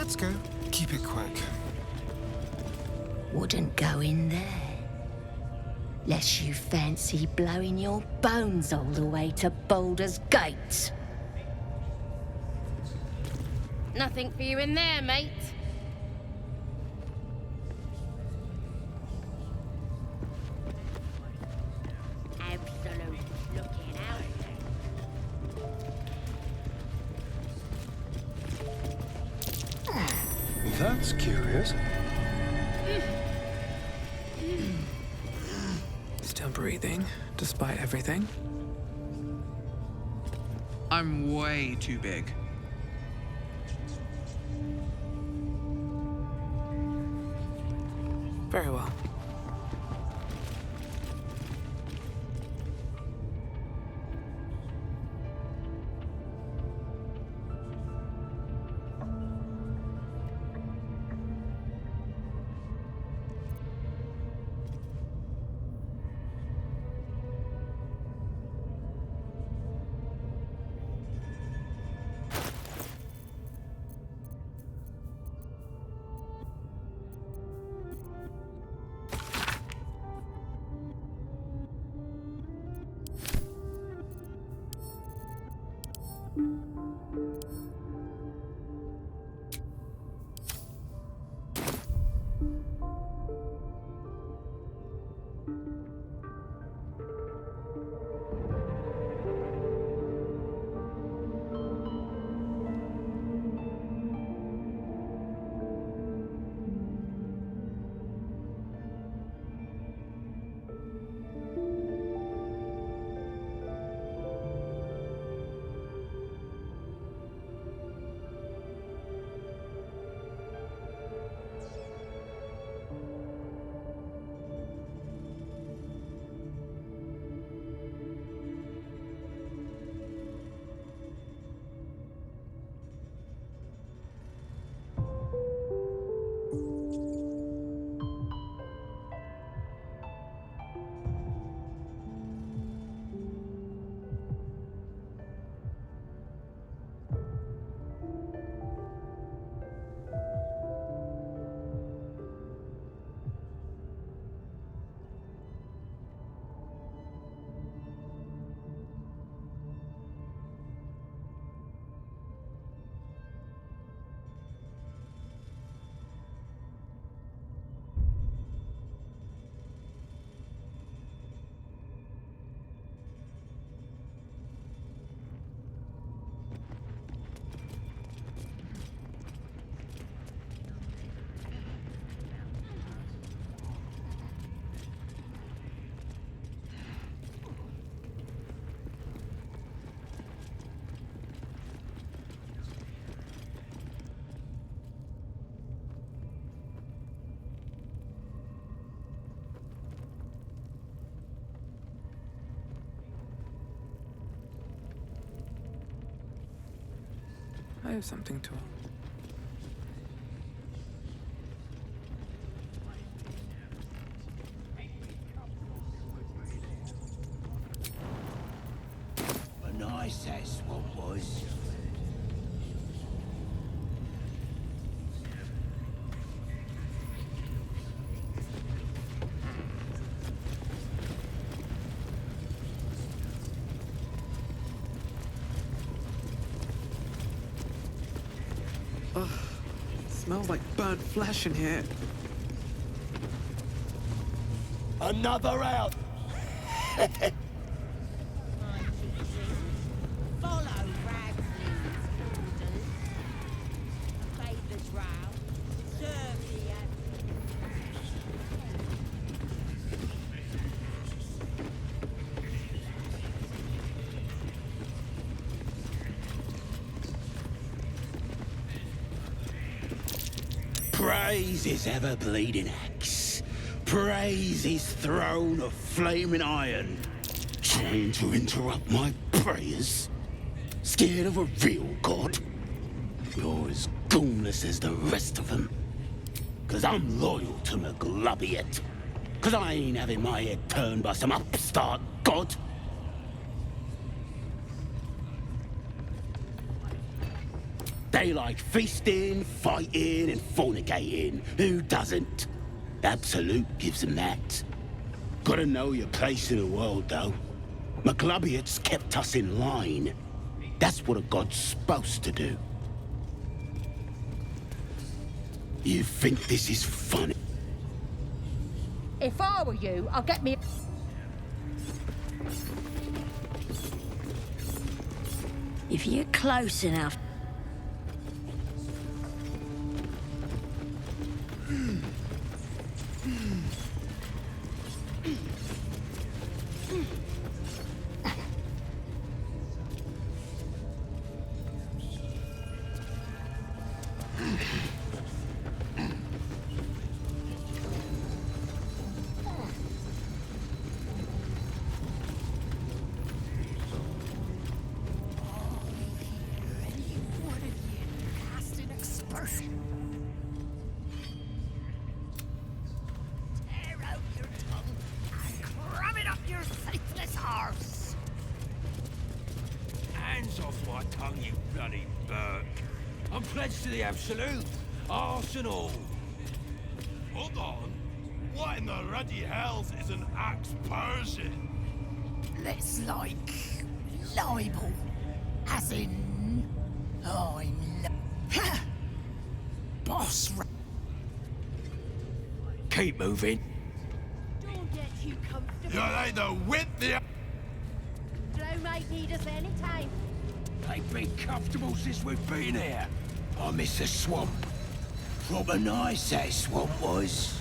Let's go. Keep it quick. Wouldn't go in there. Lest you fancy blowing your bones all the way to Baldur's Gate. Nothing for you in there, mate. Absolute looking out. That's curious. Still breathing, despite everything. I'm way too big. Very well. I have something to. A nice ass what was. Ugh, smells like burnt flesh in here. Another out! Praise his ever-bleeding axe. Praise his throne of flaming iron. Trying to interrupt my prayers? Scared of a real god? You're as goonless as the rest of them. 'Cause I'm loyal to McGlubbiet. 'Cause I ain't having my head turned by some upstart god. They like feasting, fighting, and fornicating. Who doesn't? Absolute gives them that. Gotta know your place in the world, though. McGlubbiot's kept us in line. That's what a god's supposed to do. You think this is funny? If I were you, I'll get me... If you're close enough... Hands off my tongue, you bloody Burke. I'm pledged to the Absolute. Arse and all. Hold on. What in the ruddy hells is an axe Persian? Let's like libel, as in boss. Keep moving. Don't get too comfortable. You're either with the... Blow might need us any time. They've been comfortable since we've been here. I miss the swamp. Proper nice that swamp was.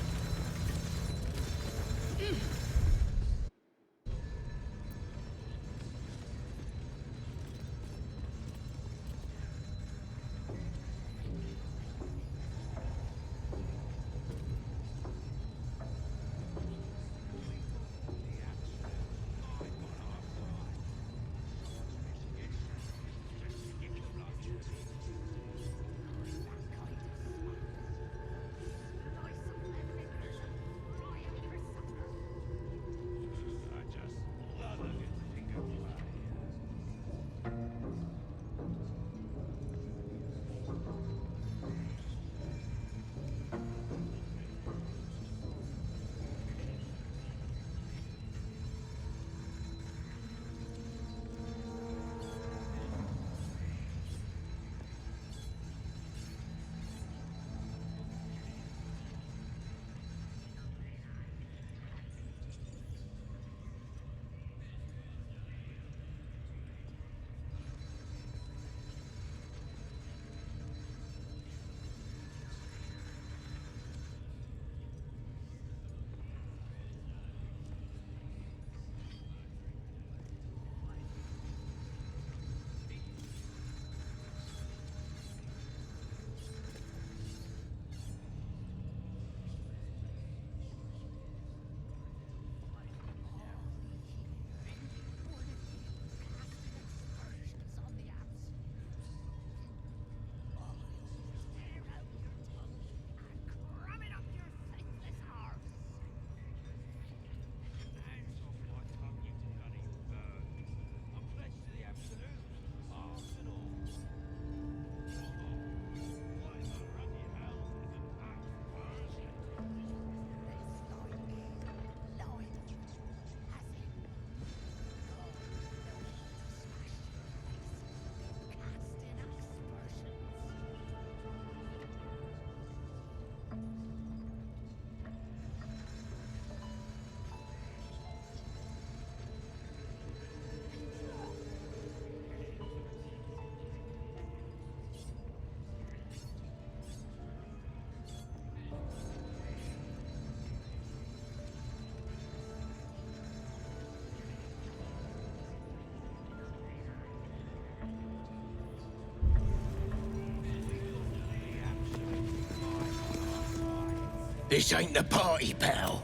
This ain't the party, pal.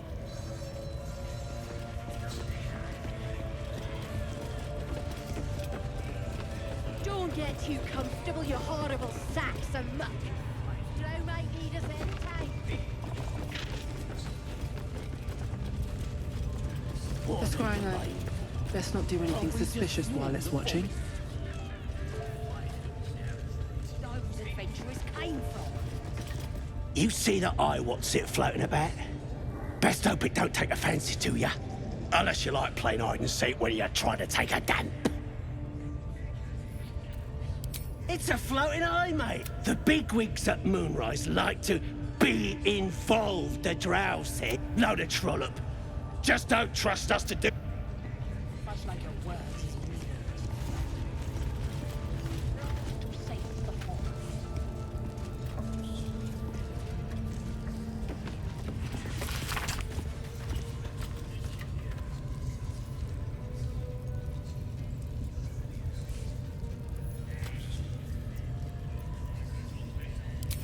Don't get too comfortable, you horrible sacks of muck. Blow might need us any time. The Squire, let's not do anything suspicious while it's watching. You see that eye what's it floating about? Best hope it don't take a fancy to ya. Unless you like playing hide and seek when you're trying to take a damp. It's a floating eye, mate. The bigwigs at Moonrise like to be involved, the drow say. Load of trollop. Just don't trust us to do... Much like your words.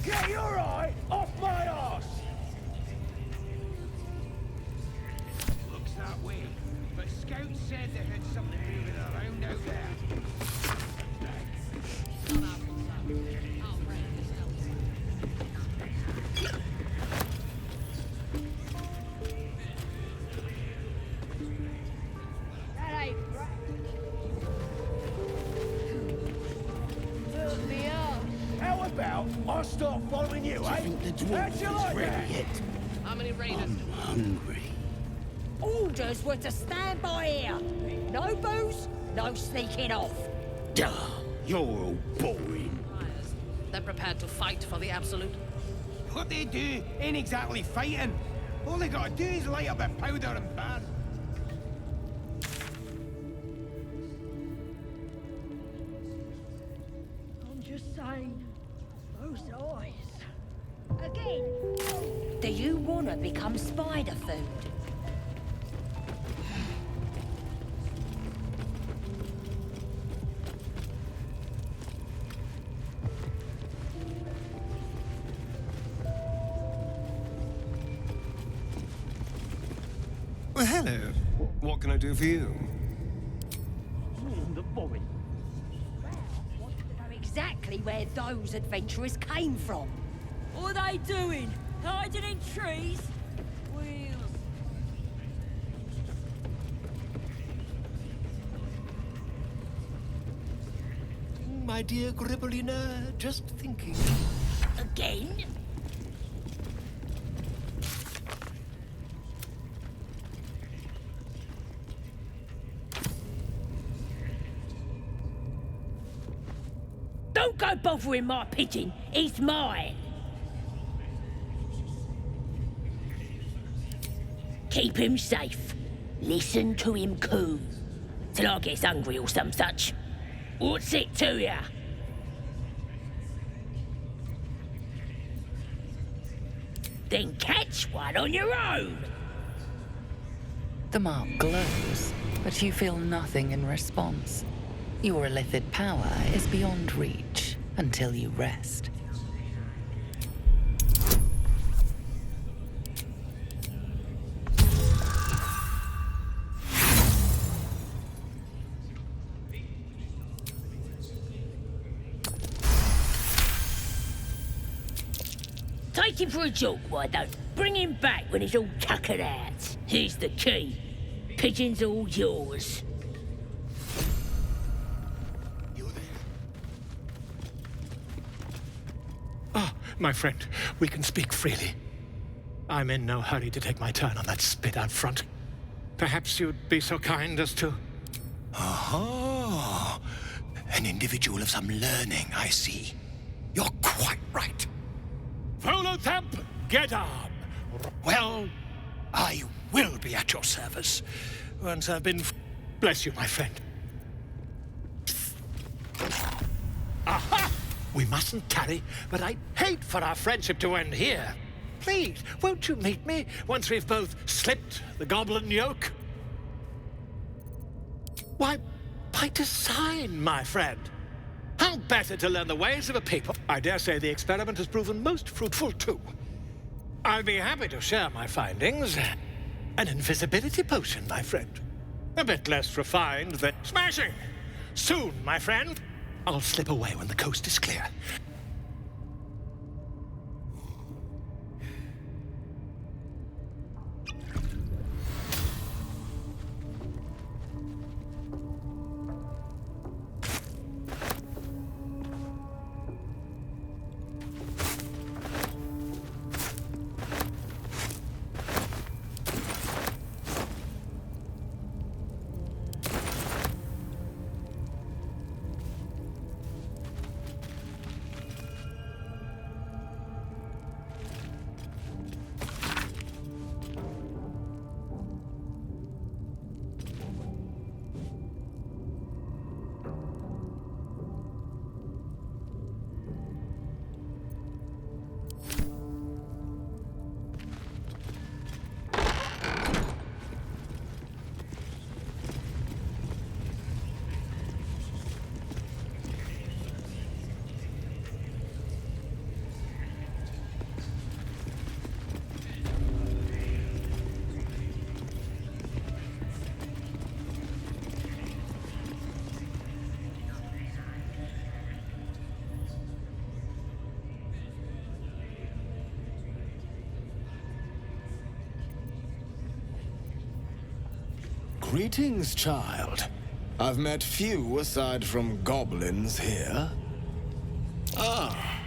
Get your eye off my arse! Looks that way, but scouts said they had something moving around out there. That ain't right. Took me up. How about I start following you, eh? How'd you like that? Yet? How many raiders? I'm hungry. Orders were to stand by here. No booze, no sneaking off. Duh, you're all boring. They're prepared to fight for the Absolute. What they do ain't exactly fighting. All they gotta do is light up a powder and burn. I'm just saying, those eyes. Again. Do you want to become spider food? Well, hello. What can I do for you? The boy. Want to know exactly where those adventurers came from. What are they doing? Hiding in trees? Wheels. My dear Gribbelina, just thinking. Again? Don't go bothering my pigeon. He's mine. Keep him safe. Listen to him coo. Till I gets hungry or some such. What's it to ya? Then catch one on your own. The mark glows, but you feel nothing in response. Your illithid power is beyond reach until you rest. Take him for a joke, why don't? Bring him back when he's all tuckered out. Here's the key. Pigeon's all yours. Ah, my friend, we can speak freely. I'm in no hurry to take my turn on that spit out front. Perhaps you'd be so kind as to... Aha! An individual of some learning, I see. You're quite right. Volothamp, get arm! Well, I will be at your service once I've been... Bless you, my friend. Aha! We mustn't tarry, but I'd hate for our friendship to end here. Please, won't you meet me once we've both slipped the goblin yoke? Why, by design, my friend. How better to learn the ways of a people? I dare say the experiment has proven most fruitful, too. I'll be happy to share my findings. An invisibility potion, my friend. A bit less refined than... Smashing! Soon, my friend. I'll slip away when the coast is clear. Greetings, child. I've met few aside from goblins here. Ah,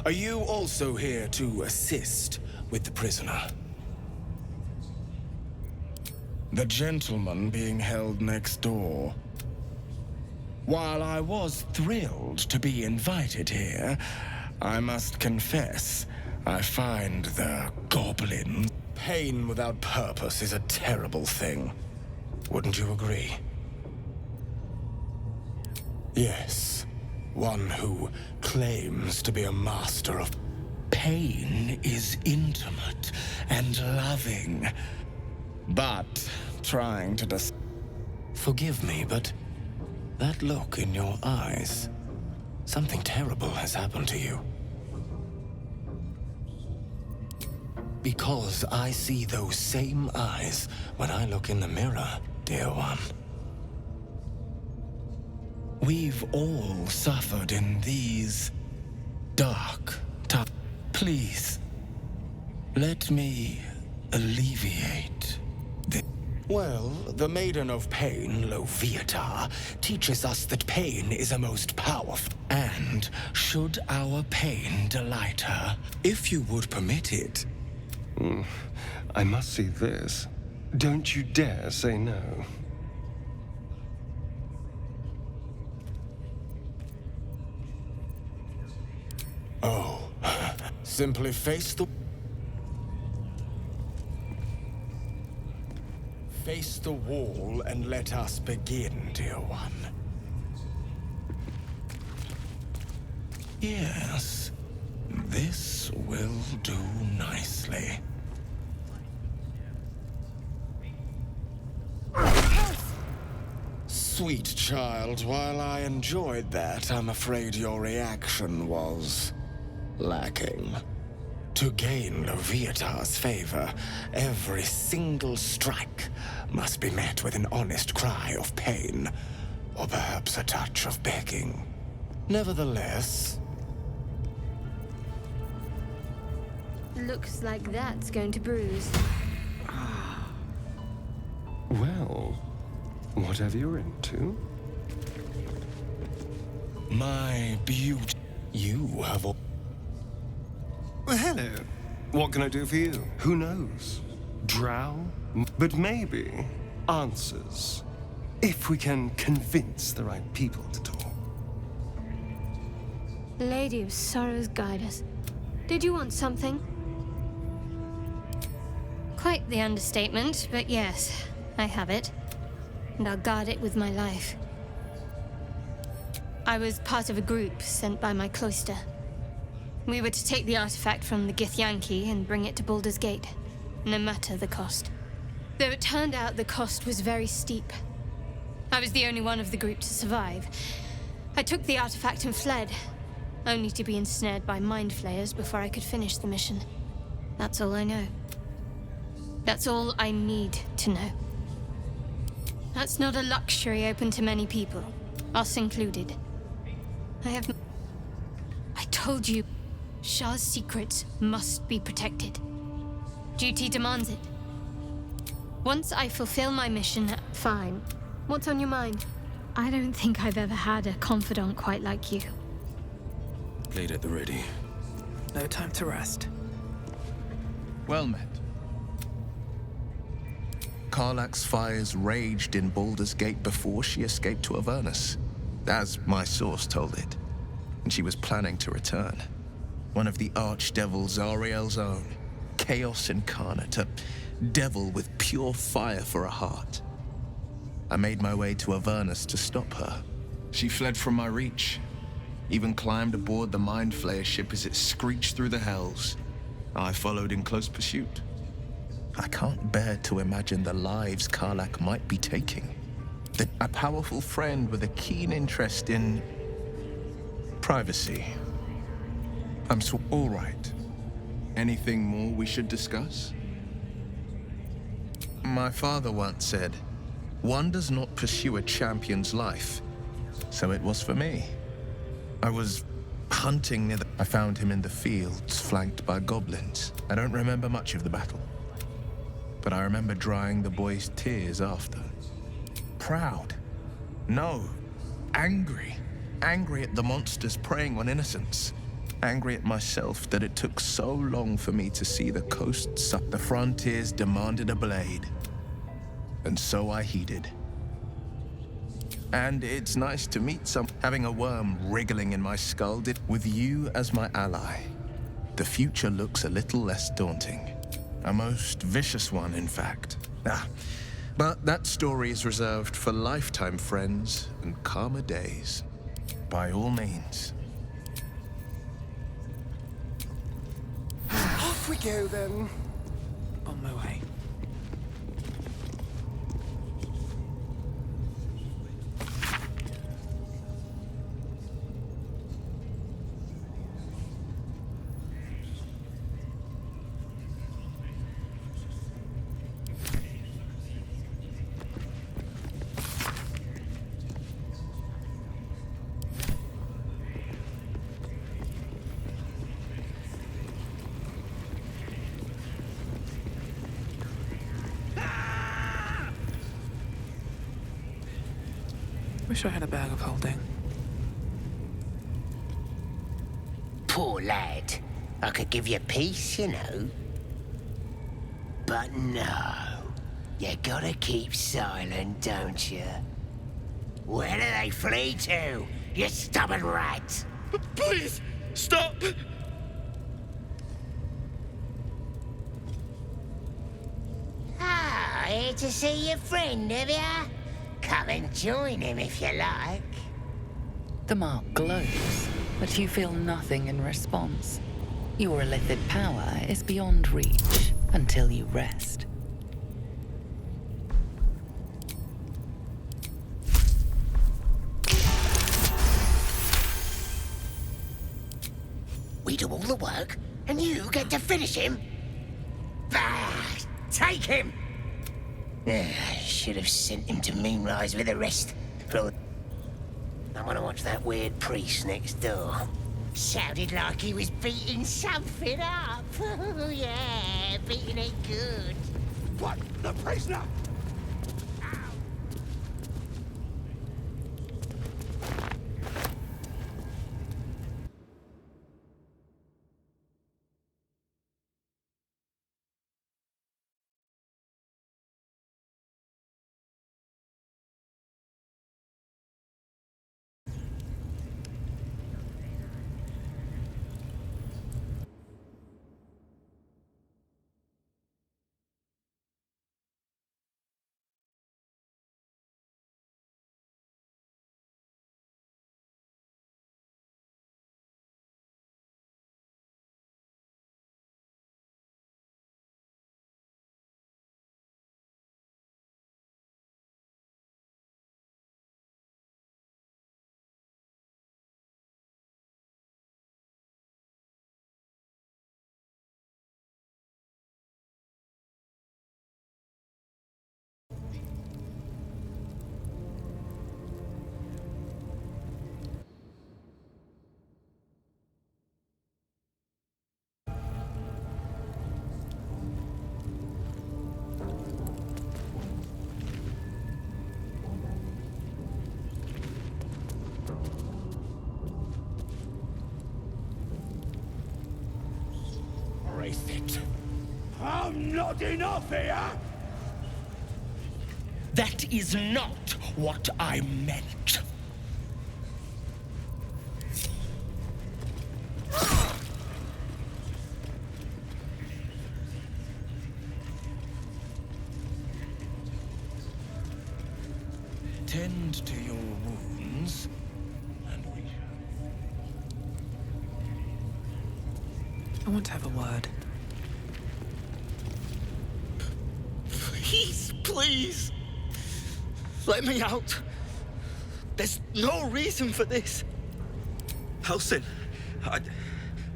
are you also here to assist with the prisoner? The gentleman being held next door. While I was thrilled to be invited here, I must confess, I find the goblin. Pain without purpose is a terrible thing. Wouldn't you agree? Yes, one who claims to be a master of pain is intimate and loving. But trying to forgive me, but that look in your eyes, something terrible has happened to you. Because I see those same eyes when I look in the mirror, dear one. We've all suffered in these dark times. Please, let me alleviate this. Well, the Maiden of Pain, Loviatar, teaches us that pain is a most powerful. And should our pain delight her, if you would permit it. I must see this. Don't you dare say no. Oh, simply face the wall and let us begin, dear one. Yes, this will do nicely. Sweet child, while I enjoyed that, I'm afraid your reaction was lacking. To gain Loviatar's favor, every single strike must be met with an honest cry of pain, or perhaps a touch of begging. Nevertheless... Looks like that's going to bruise. Well, whatever you're into. My beauty... You have... Well, hello. What can I do for you? Who knows? Drow? But maybe answers. If we can convince the right people to talk. Lady of Sorrows, guide us. Did you want something? Quite the understatement, but yes, I have it. And I'll guard it with my life. I was part of a group sent by my cloister. We were to take the artifact from the Githyanki and bring it to Baldur's Gate, no matter the cost. Though it turned out the cost was very steep. I was the only one of the group to survive. I took the artifact and fled, only to be ensnared by mind flayers before I could finish the mission. That's all I know. That's all I need to know. That's not a luxury open to many people, us included. I told you, Shah's secrets must be protected. Duty demands it. Once I fulfill my mission, fine. What's on your mind? I don't think I've ever had a confidant quite like you. Blade at the ready. No time to rest. Well met. Karlach's fires raged in Baldur's Gate before she escaped to Avernus, as my source told it. And she was planning to return. One of the archdevils Ariel's own. Chaos incarnate, a devil with pure fire for a heart. I made my way to Avernus to stop her. She fled from my reach. Even climbed aboard the Mind Flayer ship as it screeched through the hells. I followed in close pursuit. I can't bear to imagine the lives Karlach might be taking. A powerful friend with a keen interest in... privacy. I'm so all right. Anything more we should discuss? My father once said, one does not pursue a champion's life. So it was for me. I was hunting near I found him in the fields, flanked by goblins. I don't remember much of the battle. But I remember drying the boy's tears after. proud. No, angry. Angry at the monsters preying on innocents. Angry at myself that it took so long for me to see the coast. The frontiers demanded a blade. And so I heeded. And it's nice to meet having a worm wriggling in my skull with you as my ally. The future looks a little less daunting. A most vicious one, in fact. But that story is reserved for lifetime friends and calmer days. By all means. Off we go, then. On my way. Wish I had a bag of holding. Poor lad. I could give you peace, you know. But no. You gotta keep silent, don't you? Where do they flee to, you stubborn rat? Please, stop! Ah, here to see your friend, have ya? Come and join him if you like. The mark glows, but you feel nothing in response. Your illithid power is beyond reach until you rest. We do all the work, and you get to finish him? Bah! Take him! I should have sent him to Moonrise with the rest. I want to watch that weird priest next door. Sounded like he was beating something up. Oh, yeah, beating it good. What? The prisoner? It. I'm nodding off here! That is not what I meant. Tend to your wounds, and we I want to have a word. Please, please. Let me out. There's no reason for this. Helsing, I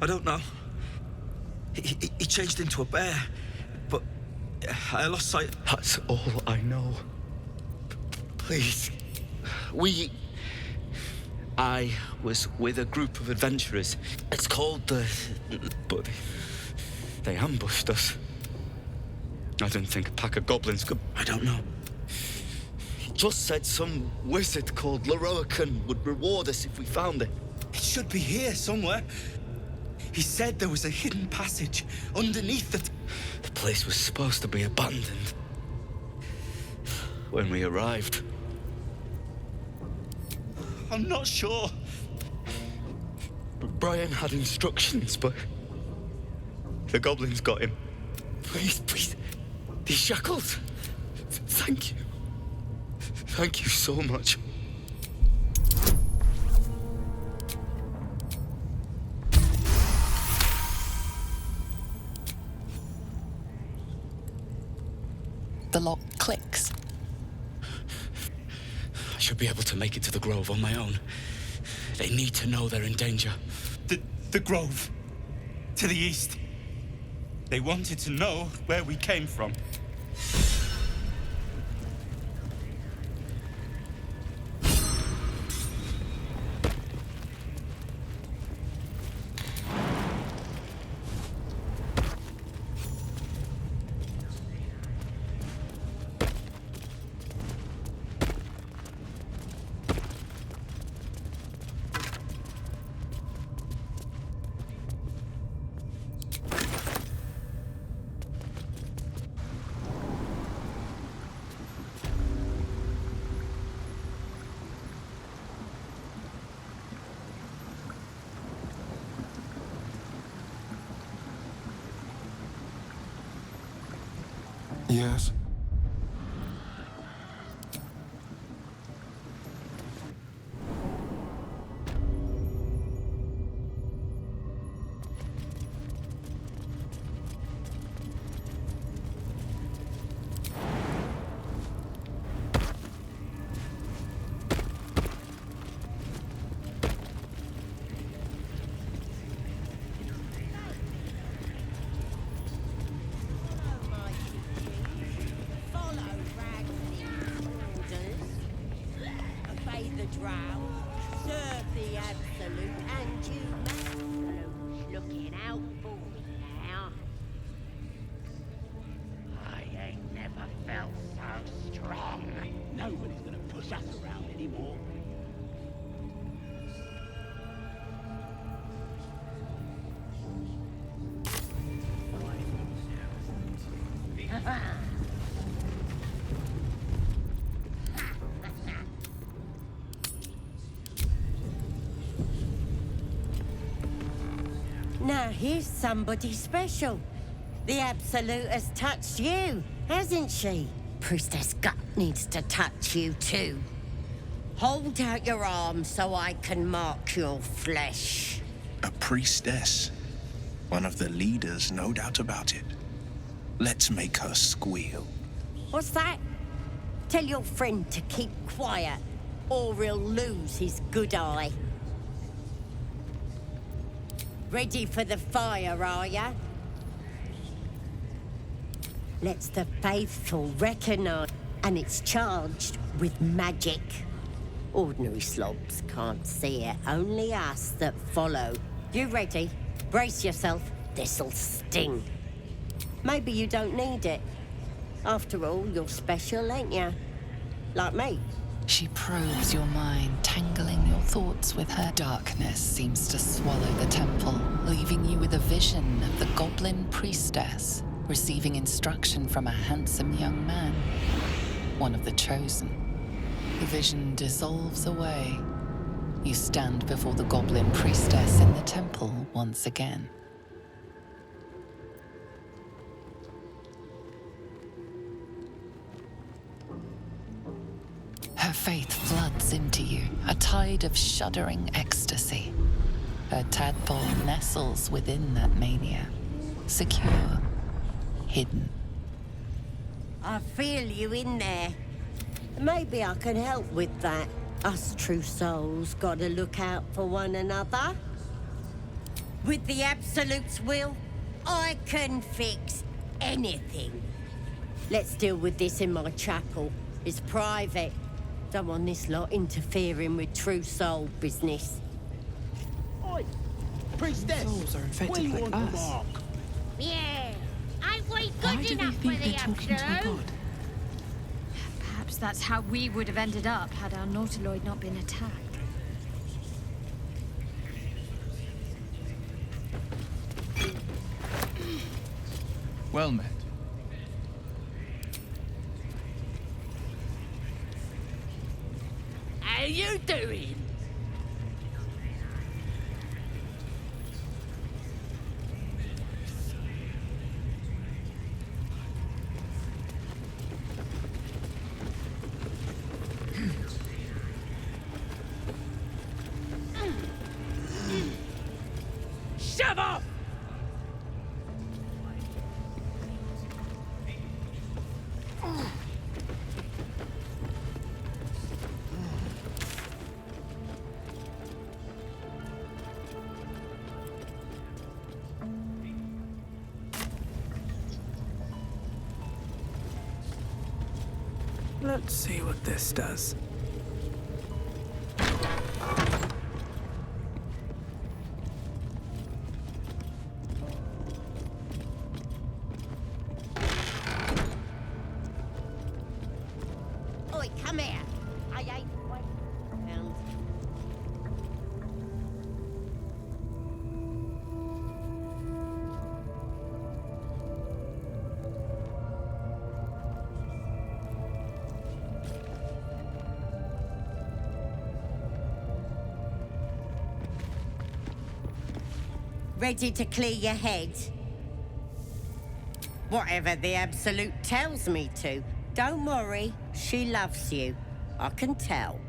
don't know. He changed into a bear, but I lost sight. That's all I know. Please. I was with a group of adventurers. It's called the... But they ambushed us. I didn't think a pack of goblins could... I don't know. just said some wizard called Leroican would reward us if we found it. It should be here somewhere. He said there was a hidden passage underneath the... The place was supposed to be abandoned when we arrived. I'm not sure. Brian had instructions, but the goblins got him. Please, these shackles. Thank you. Thank you so much. The lock clicks. I should be able to make it to the Grove on my own. They need to know they're in danger. The Grove. To the east. They wanted to know where we came from. Yes? Serve the Absolute, and you looking out for me now. I ain't never felt so strong. Nobody's gonna push us around anymore. Now here's somebody special. The Absolute has touched you, hasn't she? Priestess Gut needs to touch you too. Hold out your arm so I can mark your flesh. A priestess. One of the leaders, no doubt about it. Let's make her squeal. What's that? Tell your friend to keep quiet, or he'll lose his good eye. Ready for the fire, are ya? Let's the faithful recognize, and it's charged with magic. Ordinary slobs can't see it, only us that follow. You ready? Brace yourself, this'll sting. Maybe you don't need it. After all, you're special, ain't ya? Like me. She probes your mind, tangling your thoughts with her. Darkness seems to swallow the temple, leaving you with a vision of the goblin priestess receiving instruction from a handsome young man, one of the chosen. The vision dissolves away. You stand before the goblin priestess in the temple once again. Her faith floods into you, a tide of shuddering ecstasy. Her tadpole nestles within that mania, secure, hidden. I feel you in there. Maybe I can help with that. Us true souls gotta look out for one another. With the Absolute's will, I can fix anything. Let's deal with this in my chapel. It's private. Don't want this lot interfering with true soul business. Oi! Priestess! Souls are infected we like want the us. mark. Yeah, ain't we Why good do they enough think for the they're talking to a Absolute? god? Perhaps that's how we would have ended up had our nautiloid not been attacked. Well met. How you doing? Shove off! Let's see what this does. Oi, come here. I ain't waiting around. Ready to clear your head? Whatever the Absolute tells me to. Don't worry, she loves you. I can tell.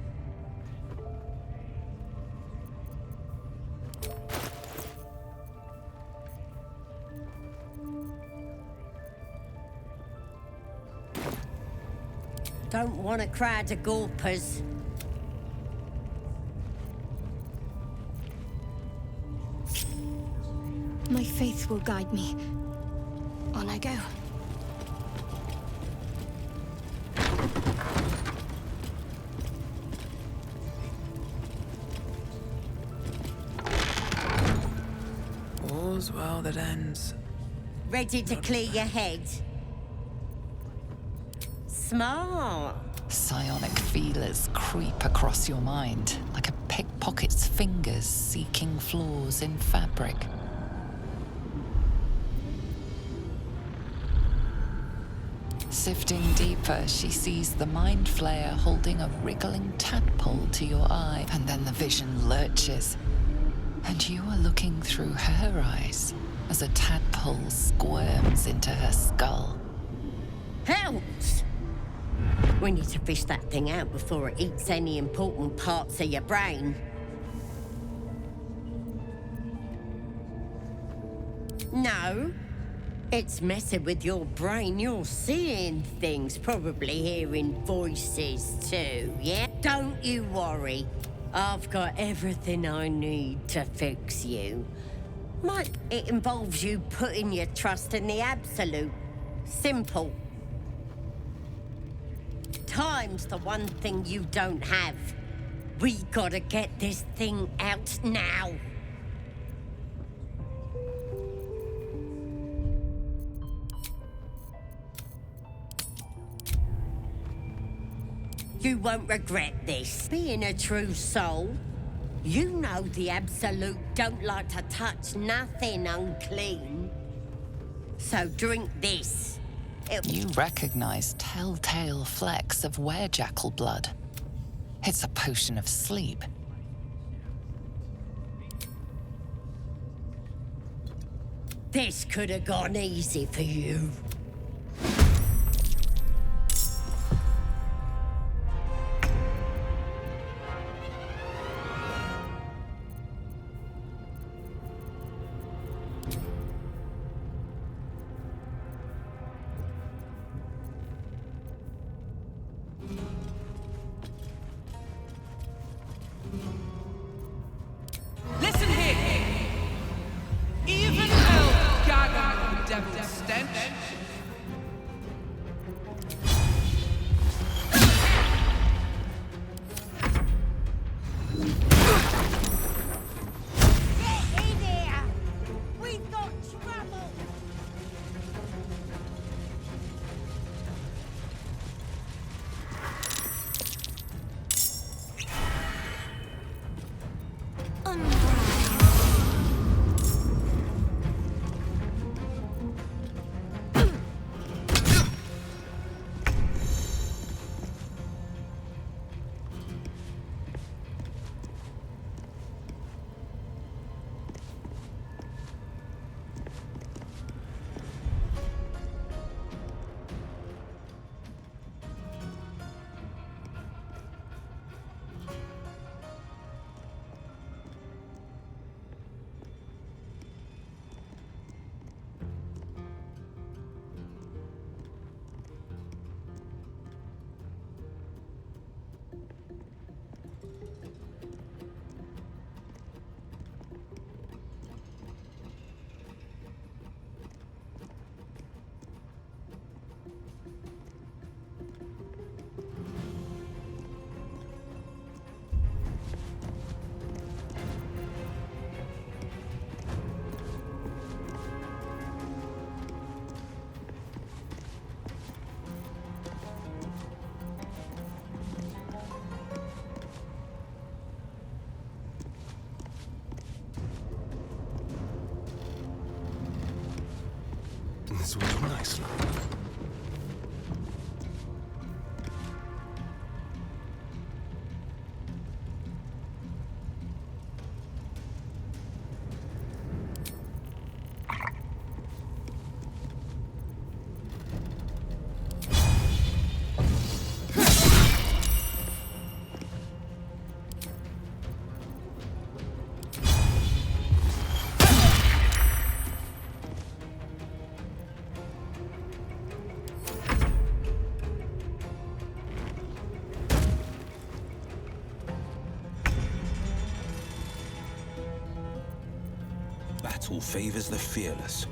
Don't want a crowd of gawpers. My faith will guide me. On I go. All's well that ends. Ready to clear your head? Smart. Psionic feelers creep across your mind like a pickpocket's fingers seeking flaws in fabric. Sifting deeper, she sees the mind flayer holding a wriggling tadpole to your eye, and then the vision lurches. And you are looking through her eyes as a tadpole squirms into her skull. Helps! We need to fish that thing out before it eats any important parts of your brain. No. It's messing with your brain. You're seeing things, probably hearing voices too, yeah? Don't you worry. I've got everything I need to fix you. It involves you putting your trust in the Absolute. Simple. Time's the one thing you don't have. We gotta get this thing out now. You won't regret this. Being a true soul, you know the Absolute don't like to touch nothing unclean. So drink this. You recognize telltale flecks of werejackal blood. It's a potion of sleep. This could have gone easy for you. Listen here! Even elves gaggle with the devil's stench. Get in here! We've got trouble! This will go nicely. Battle favors the fearless.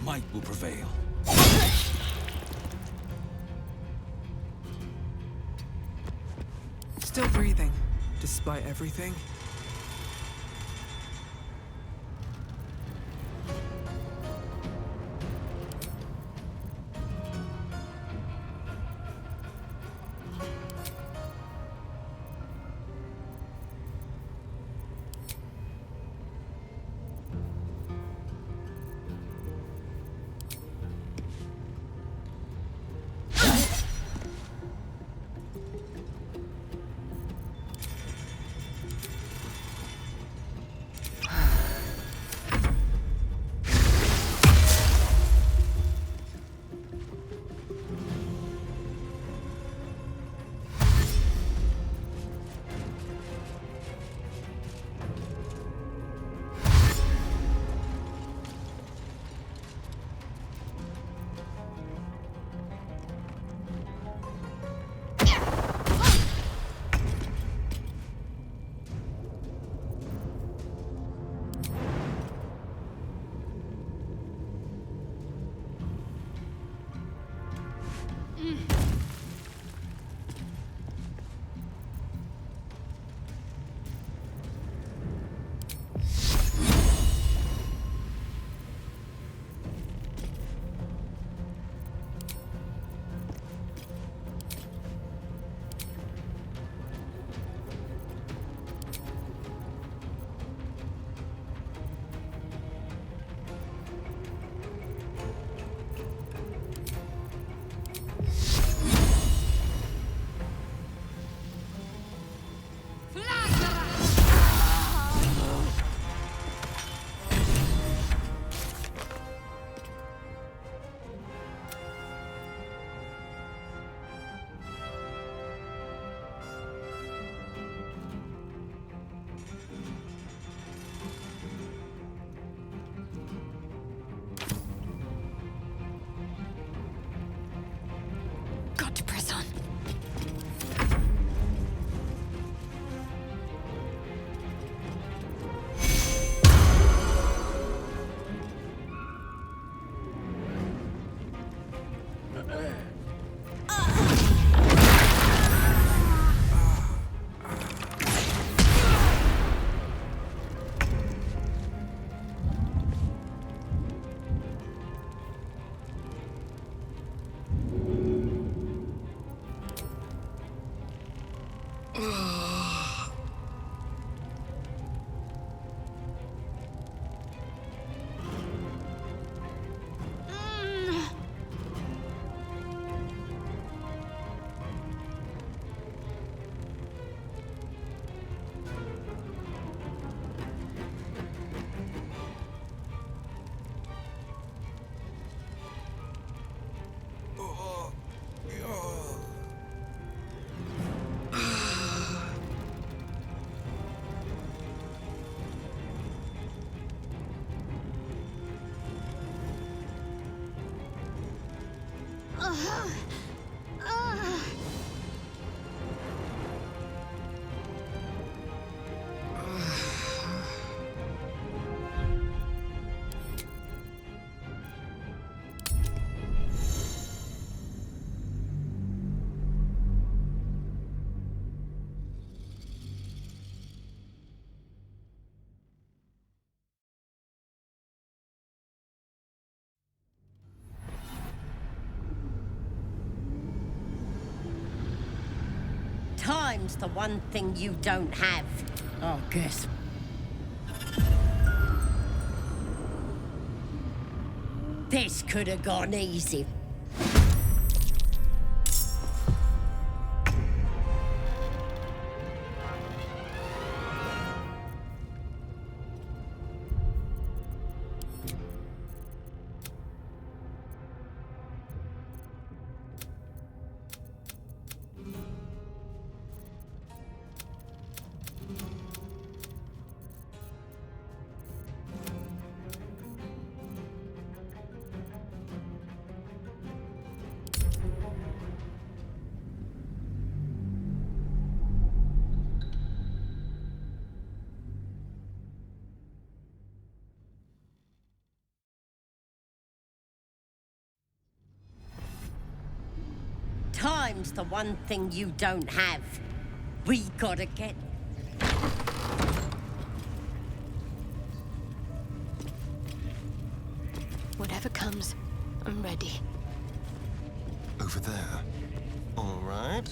Might will prevail. Still breathing, despite everything. Time's the one thing you don't have. Oh, guess. This could have gone easy. Time's the one thing you don't have. We gotta get... Whatever comes, I'm ready. Over there. All right.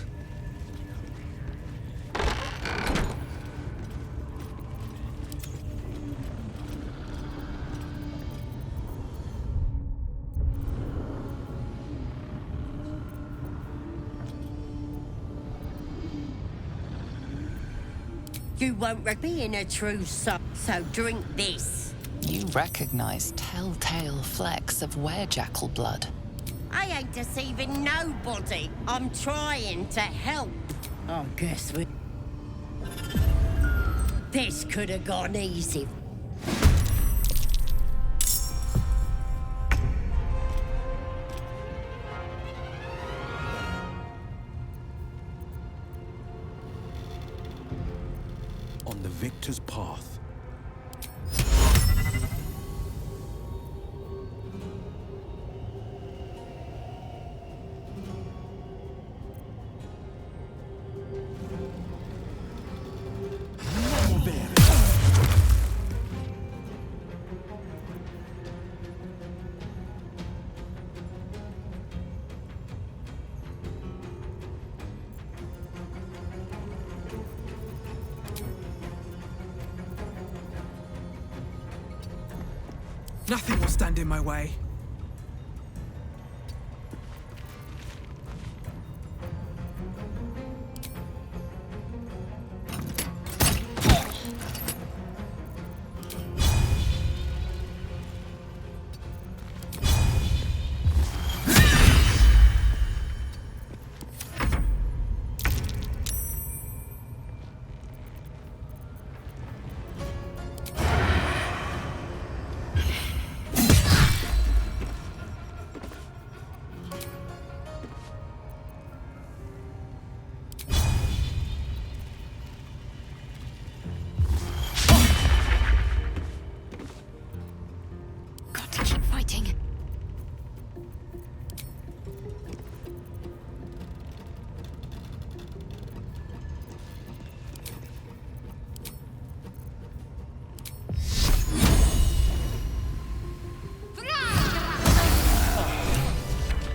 You won't be in a true soul, so drink this. You recognize telltale flecks of werejackal blood. I ain't deceiving nobody. I'm trying to help. Oh, guess we... This could have gone easy. On the victor's path. Nothing will stand in my way.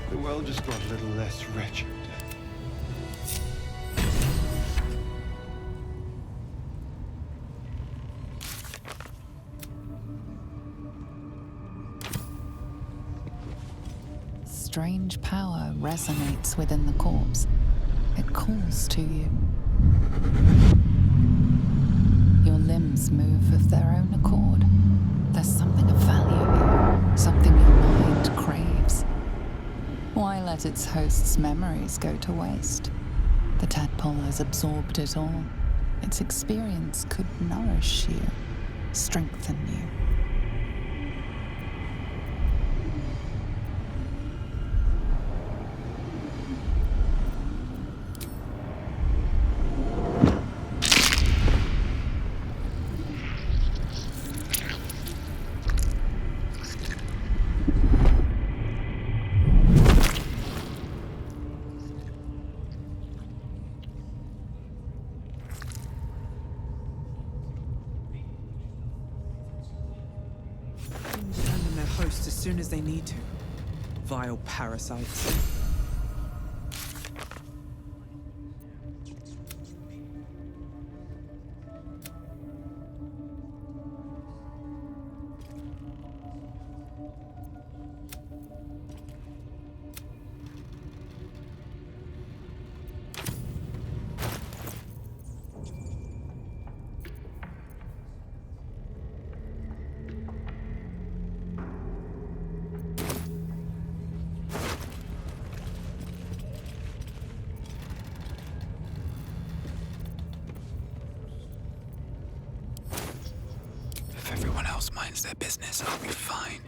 The world just got a little less wretched. Strange power resonates within the corpse. It calls to you. Your limbs move of their own accord. There's something of value here, something your mind craves. Why let its host's memories go to waste? The tadpole has absorbed it all. Its experience could nourish you, strengthen you. Abandon their hosts as soon as they need to. Vile parasites. else minds their business, I'll be fine.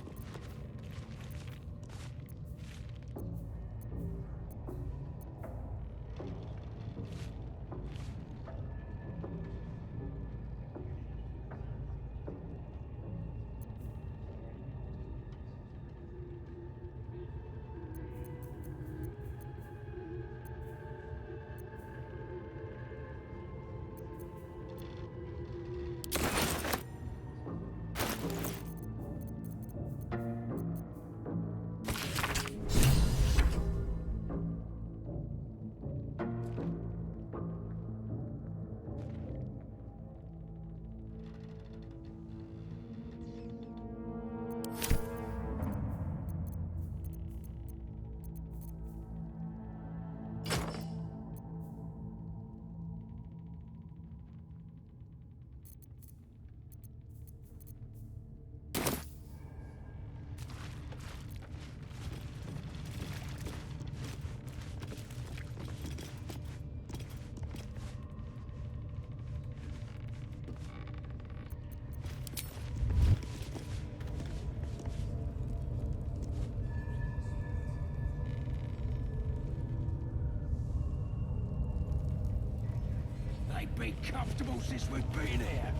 They've been comfortable since we've been here.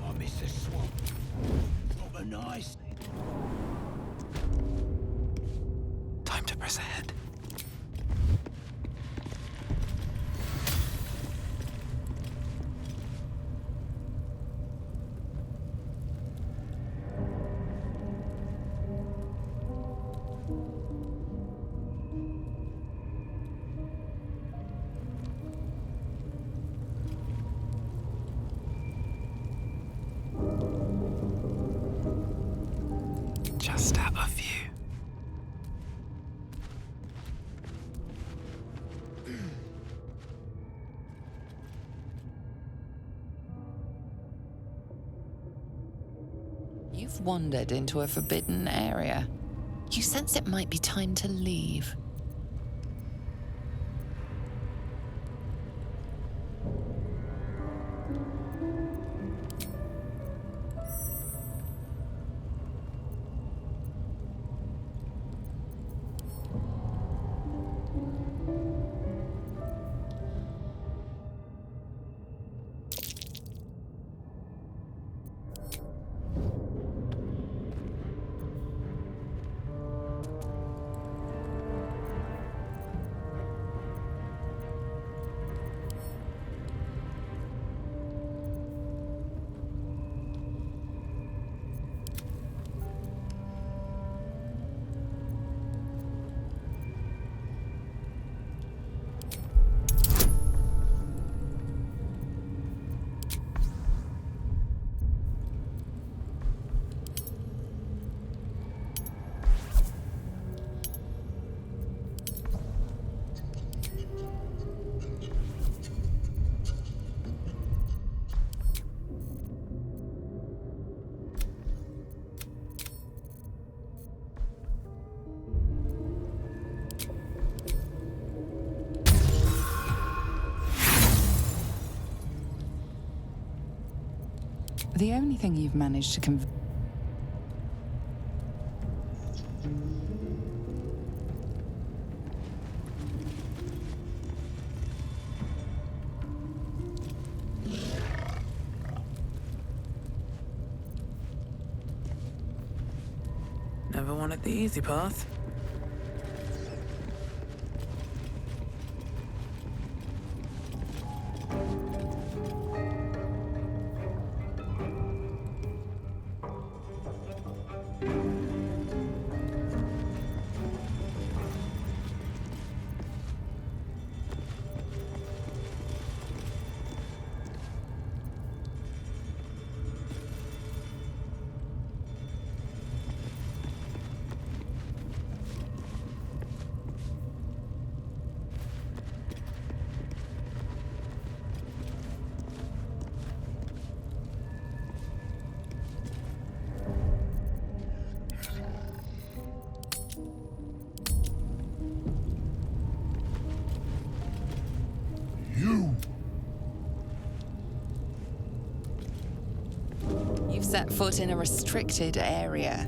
I miss the swamp. Not a nice. Time to press ahead. Just out of view. You've wandered into a forbidden area. You sense it might be time to leave. The only thing you've managed to convince. Never wanted the easy path. you've set foot in a restricted area.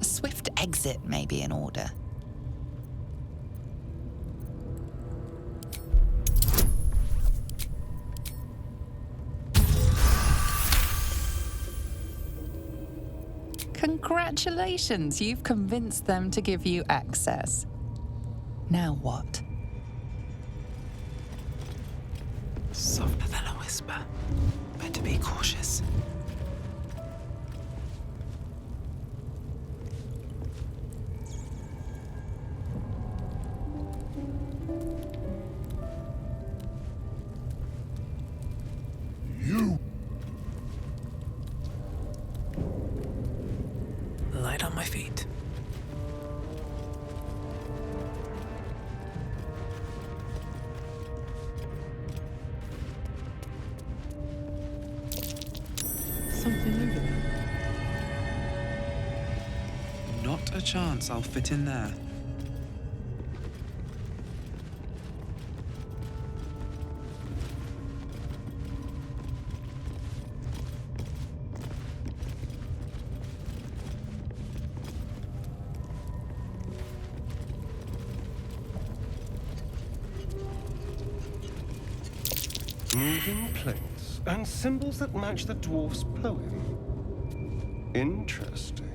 A swift exit may be in order. Congratulations, you've convinced them to give you access. Now what? Softer than a whisper. Better be cautious. You! Light on my feet. Something over there. Not a chance I'll fit in there. Moving plates and symbols that match the dwarf's poem. Interesting.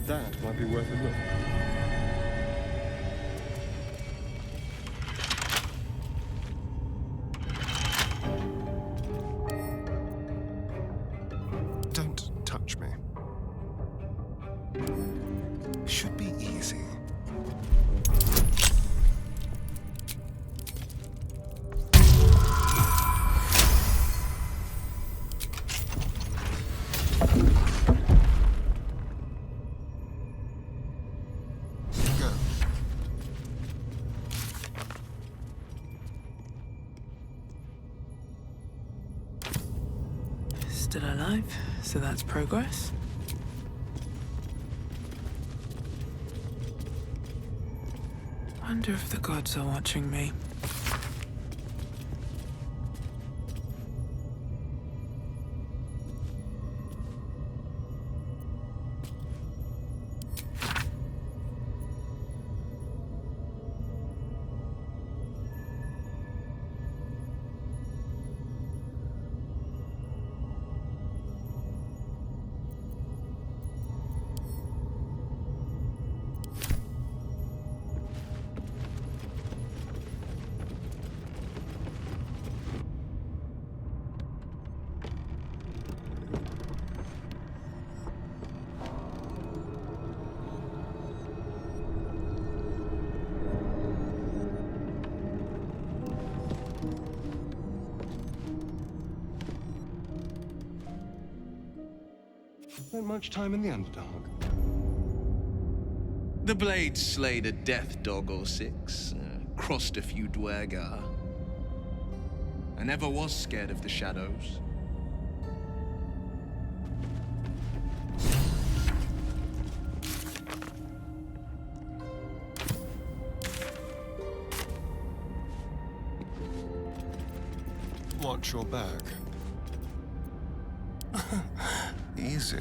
That might be worth a look. Don't touch me. Should be easy. Still alive, so that's progress. Wonder if the gods are watching me. Spent much time in the Underdark. The blade slayed a death dog or six, crossed a few dwergar. I never was scared of the shadows. Watch your back. Easy.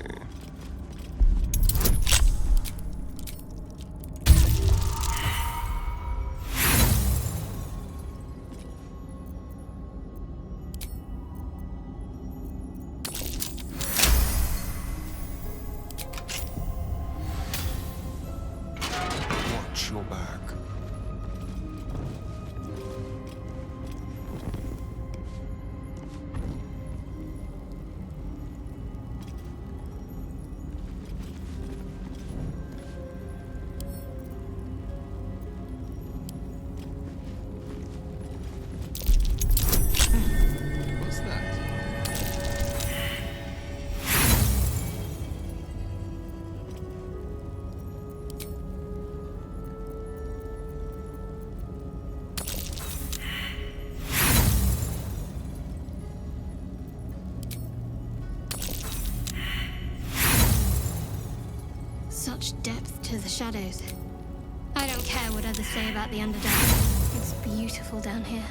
Watch your back. much depth to the shadows. I don't care what others say about the Underdark. It's beautiful down here.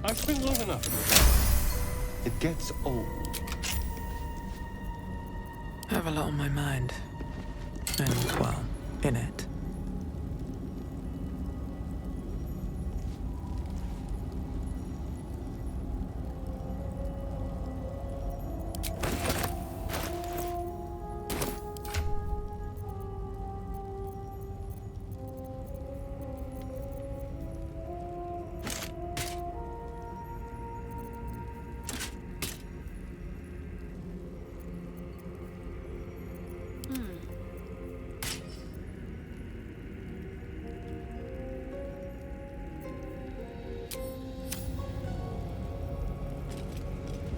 I've spent long enough in the dark. It gets old. I have a lot on my mind. And, well, in it.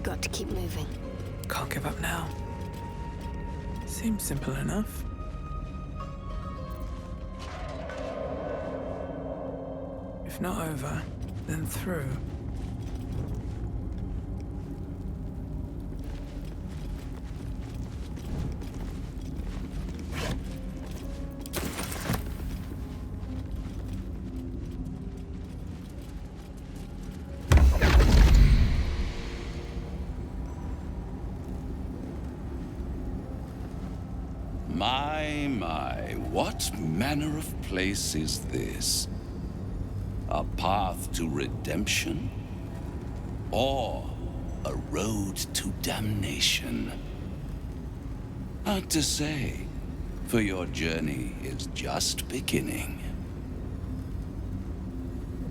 Got to keep moving. Can't give up now. Seems simple enough. If not over, then through. My, what manner of place is this? A path to redemption? Or a road to damnation? Hard to say, for your journey is just beginning.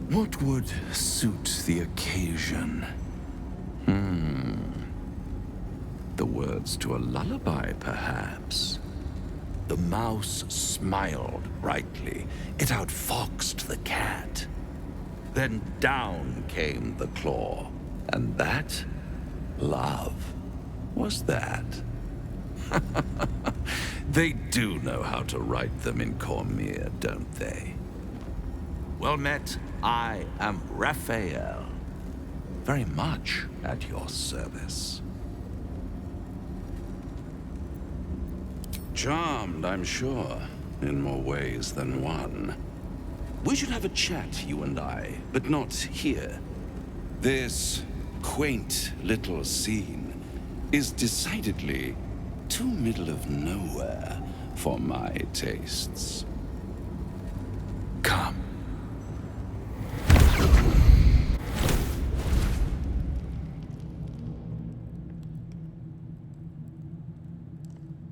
What would suit the occasion? The words to a lullaby, perhaps. The mouse smiled brightly. It outfoxed the cat. Then down came the claw. And that, love, was that. They do know how to write them in Cormier, don't they? Well met, I am Raphael. Very much at your service. Charmed, I'm sure, in more ways than one. We should have a chat, you and I, but not here. This quaint little scene is decidedly too middle of nowhere for my tastes. Come.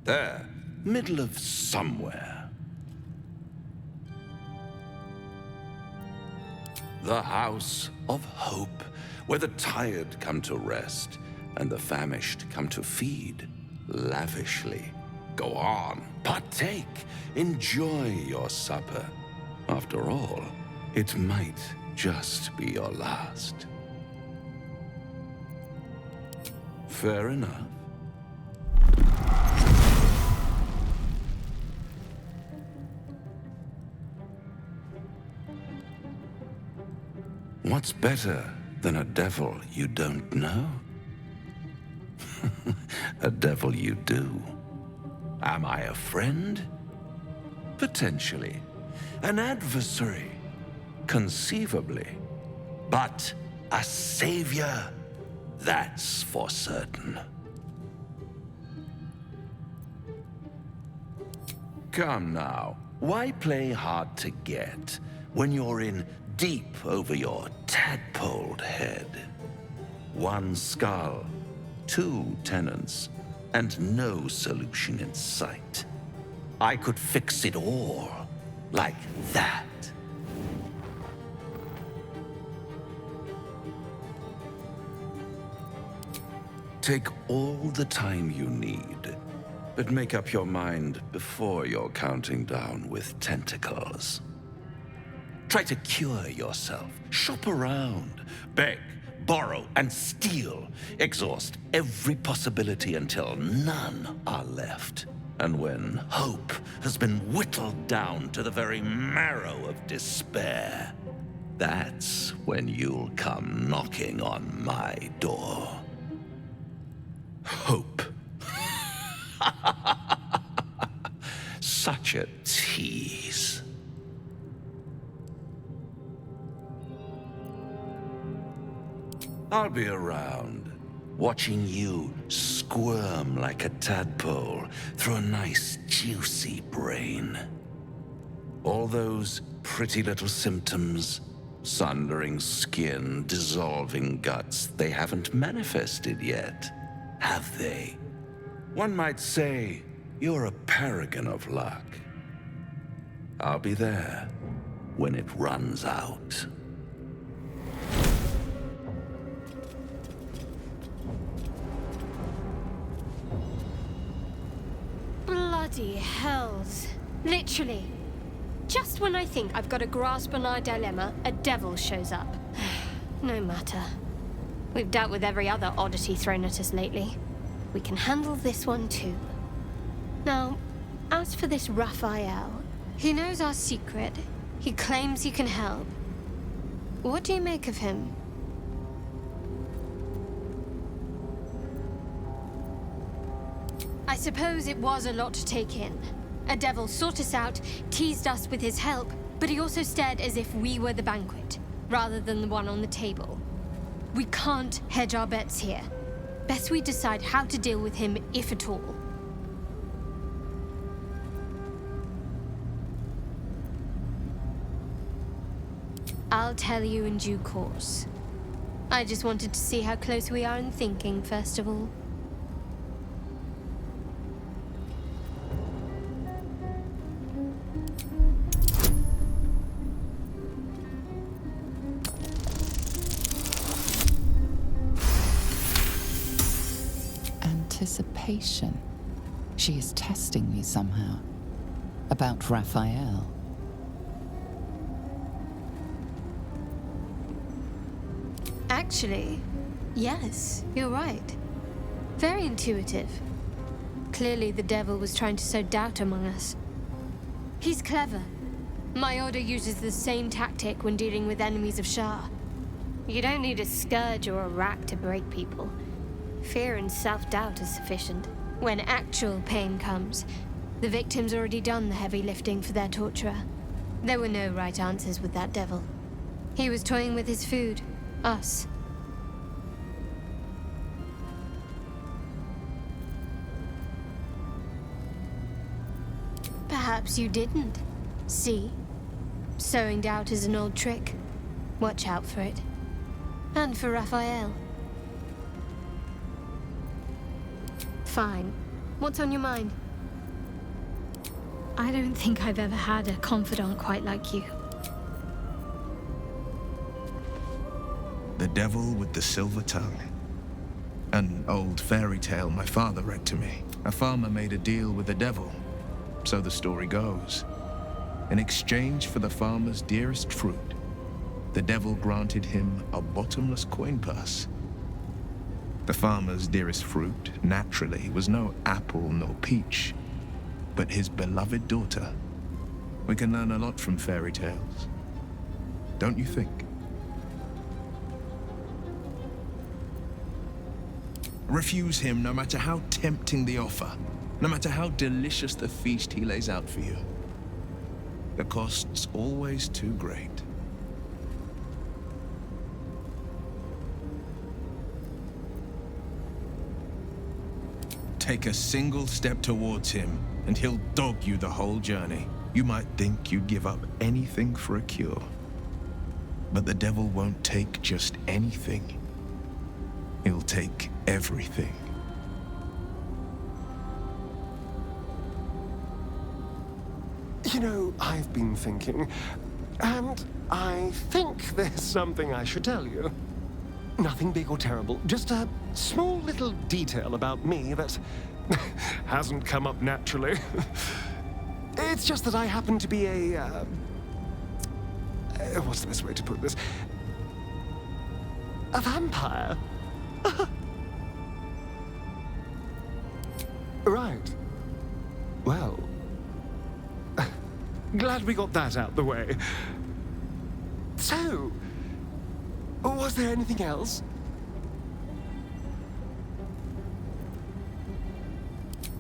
There. Middle of somewhere. The House of Hope, where the tired come to rest and the famished come to feed lavishly. Go on, partake, enjoy your supper. After all, it might just be your last. Fair enough. What's better than a devil you don't know? A devil you do. Am I a friend? Potentially. An adversary? Conceivably. But a savior? That's for certain. Come now, why play hard to get when you're in deep over your tadpoled head? One skull, 2 tenants, and no solution in sight. I could fix it all, like that. Take all the time you need, but make up your mind before you're counting down with tentacles. Try to cure yourself. Shop around. Beg, borrow, and steal. Exhaust every possibility until none are left. And when hope has been whittled down to the very marrow of despair, that's when you'll come knocking on my door. Hope. Such a tease. I'll be around, watching you squirm like a tadpole through a nice, juicy brain. All those pretty little symptoms, sundering skin, dissolving guts, they haven't manifested yet, have they? One might say you're a paragon of luck. I'll be there when it runs out. Bloody hells. Literally. Just when I think I've got a grasp on our dilemma, a devil shows up. No matter. We've dealt with every other oddity thrown at us lately. We can handle this one too. Now, as for this Raphael, he knows our secret. He claims he can help. What do you make of him? I suppose it was a lot to take in. A devil sought us out, teased us with his help, but he also stared as if we were the banquet, rather than the one on the table. We can't hedge our bets here. Best we decide how to deal with him, if at all. I'll tell you in due course. I just wanted to see how close we are in thinking, first of all. Anticipation. She is testing me somehow. About Raphael. Actually, yes, you're right. Very intuitive. Clearly the devil was trying to sow doubt among us. He's clever. My order uses the same tactic when dealing with enemies of Shah. You don't need a scourge or a rack to break people. Fear and self-doubt is sufficient. When actual pain comes, the victim's already done the heavy lifting for their torturer. There were no right answers with that devil. He was toying with his food. Us. Perhaps you didn't. See? Sowing doubt is an old trick. Watch out for it. And for Raphael. Fine. What's on your mind? I don't think I've ever had a confidant quite like you. The Devil with the Silver Tongue. An old fairy tale my father read to me. A farmer made a deal with the devil, so the story goes. In exchange for the farmer's dearest fruit, the devil granted him a bottomless coin purse. The farmer's dearest fruit, naturally, was no apple nor peach, but his beloved daughter. We can learn a lot from fairy tales, don't you think? Refuse him no matter how tempting the offer, no matter how delicious the feast he lays out for you. The cost's always too great. Take a single step towards him, and he'll dog you the whole journey. You might think you'd give up anything for a cure. But the devil won't take just anything. He'll take everything. You know, I've been thinking, and I think there's something I should tell you. Nothing big or terrible, just a small little detail about me that hasn't come up naturally. It's just that I happen to be a, what's the best way to put this? A vampire. Right. Well, glad we got that out the way. So, was there anything else?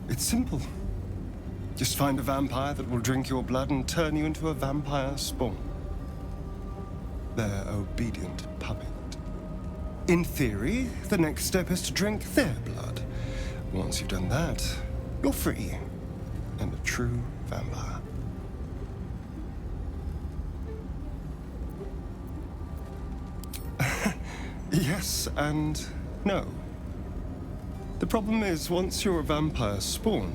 It's simple. Just find a vampire that will drink your blood and turn you into a vampire spawn. Their obedient puppet. In theory, the next step is to drink their blood. Once you've done that, you're free and a true vampire. Yes and no. The problem is, once you're a vampire spawn,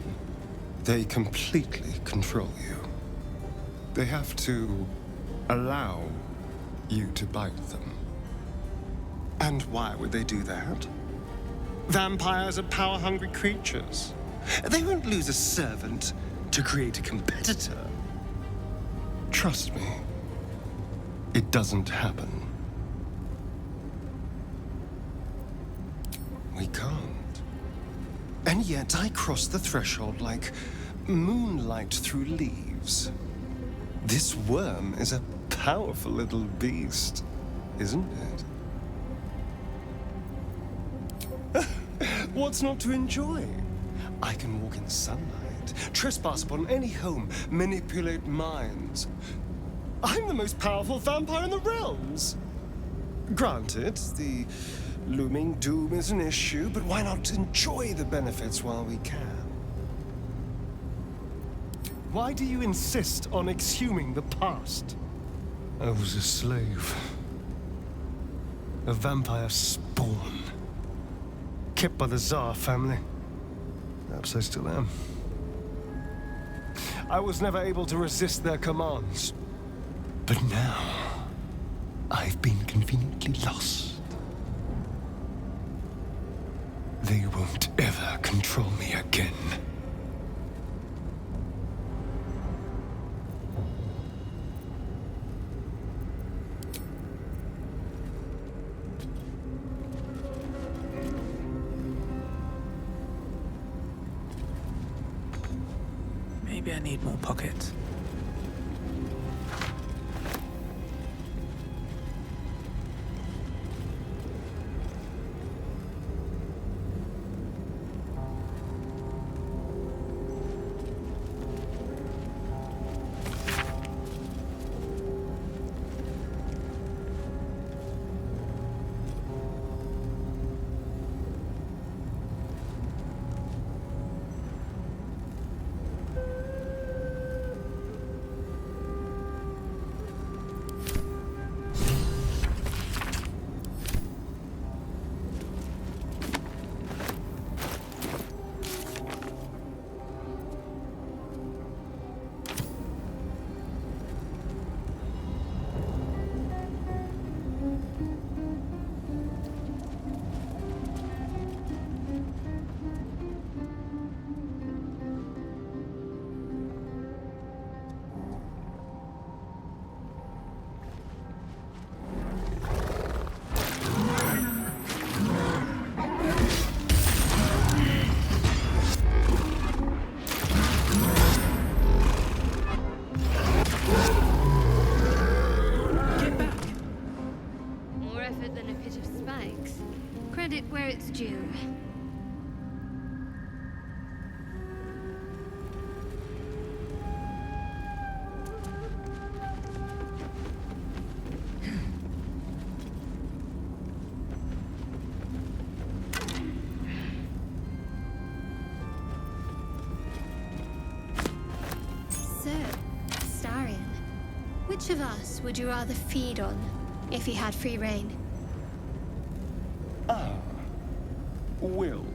they completely control you. They have to allow you to bite them. And why would they do that? Vampires are power-hungry creatures. They won't lose a servant to create a competitor. Trust me, it doesn't happen. We can't. And yet I cross the threshold like moonlight through leaves. This worm is a powerful little beast, isn't it? What's not to enjoy? I can walk in sunlight, trespass upon any home, manipulate minds. I'm the most powerful vampire in the realms. Granted, the looming doom is an issue, but why not enjoy the benefits while we can? Why do you insist on exhuming the past? I was a slave. A vampire spawn. Kept by the Tsar family. Perhaps I still am. I was never able to resist their commands. But now, I've been conveniently lost. They won't ever control me again. Maybe I need more pockets. Credit where it's due. So, Starion, which of us would you rather feed on if you had free reign? Will.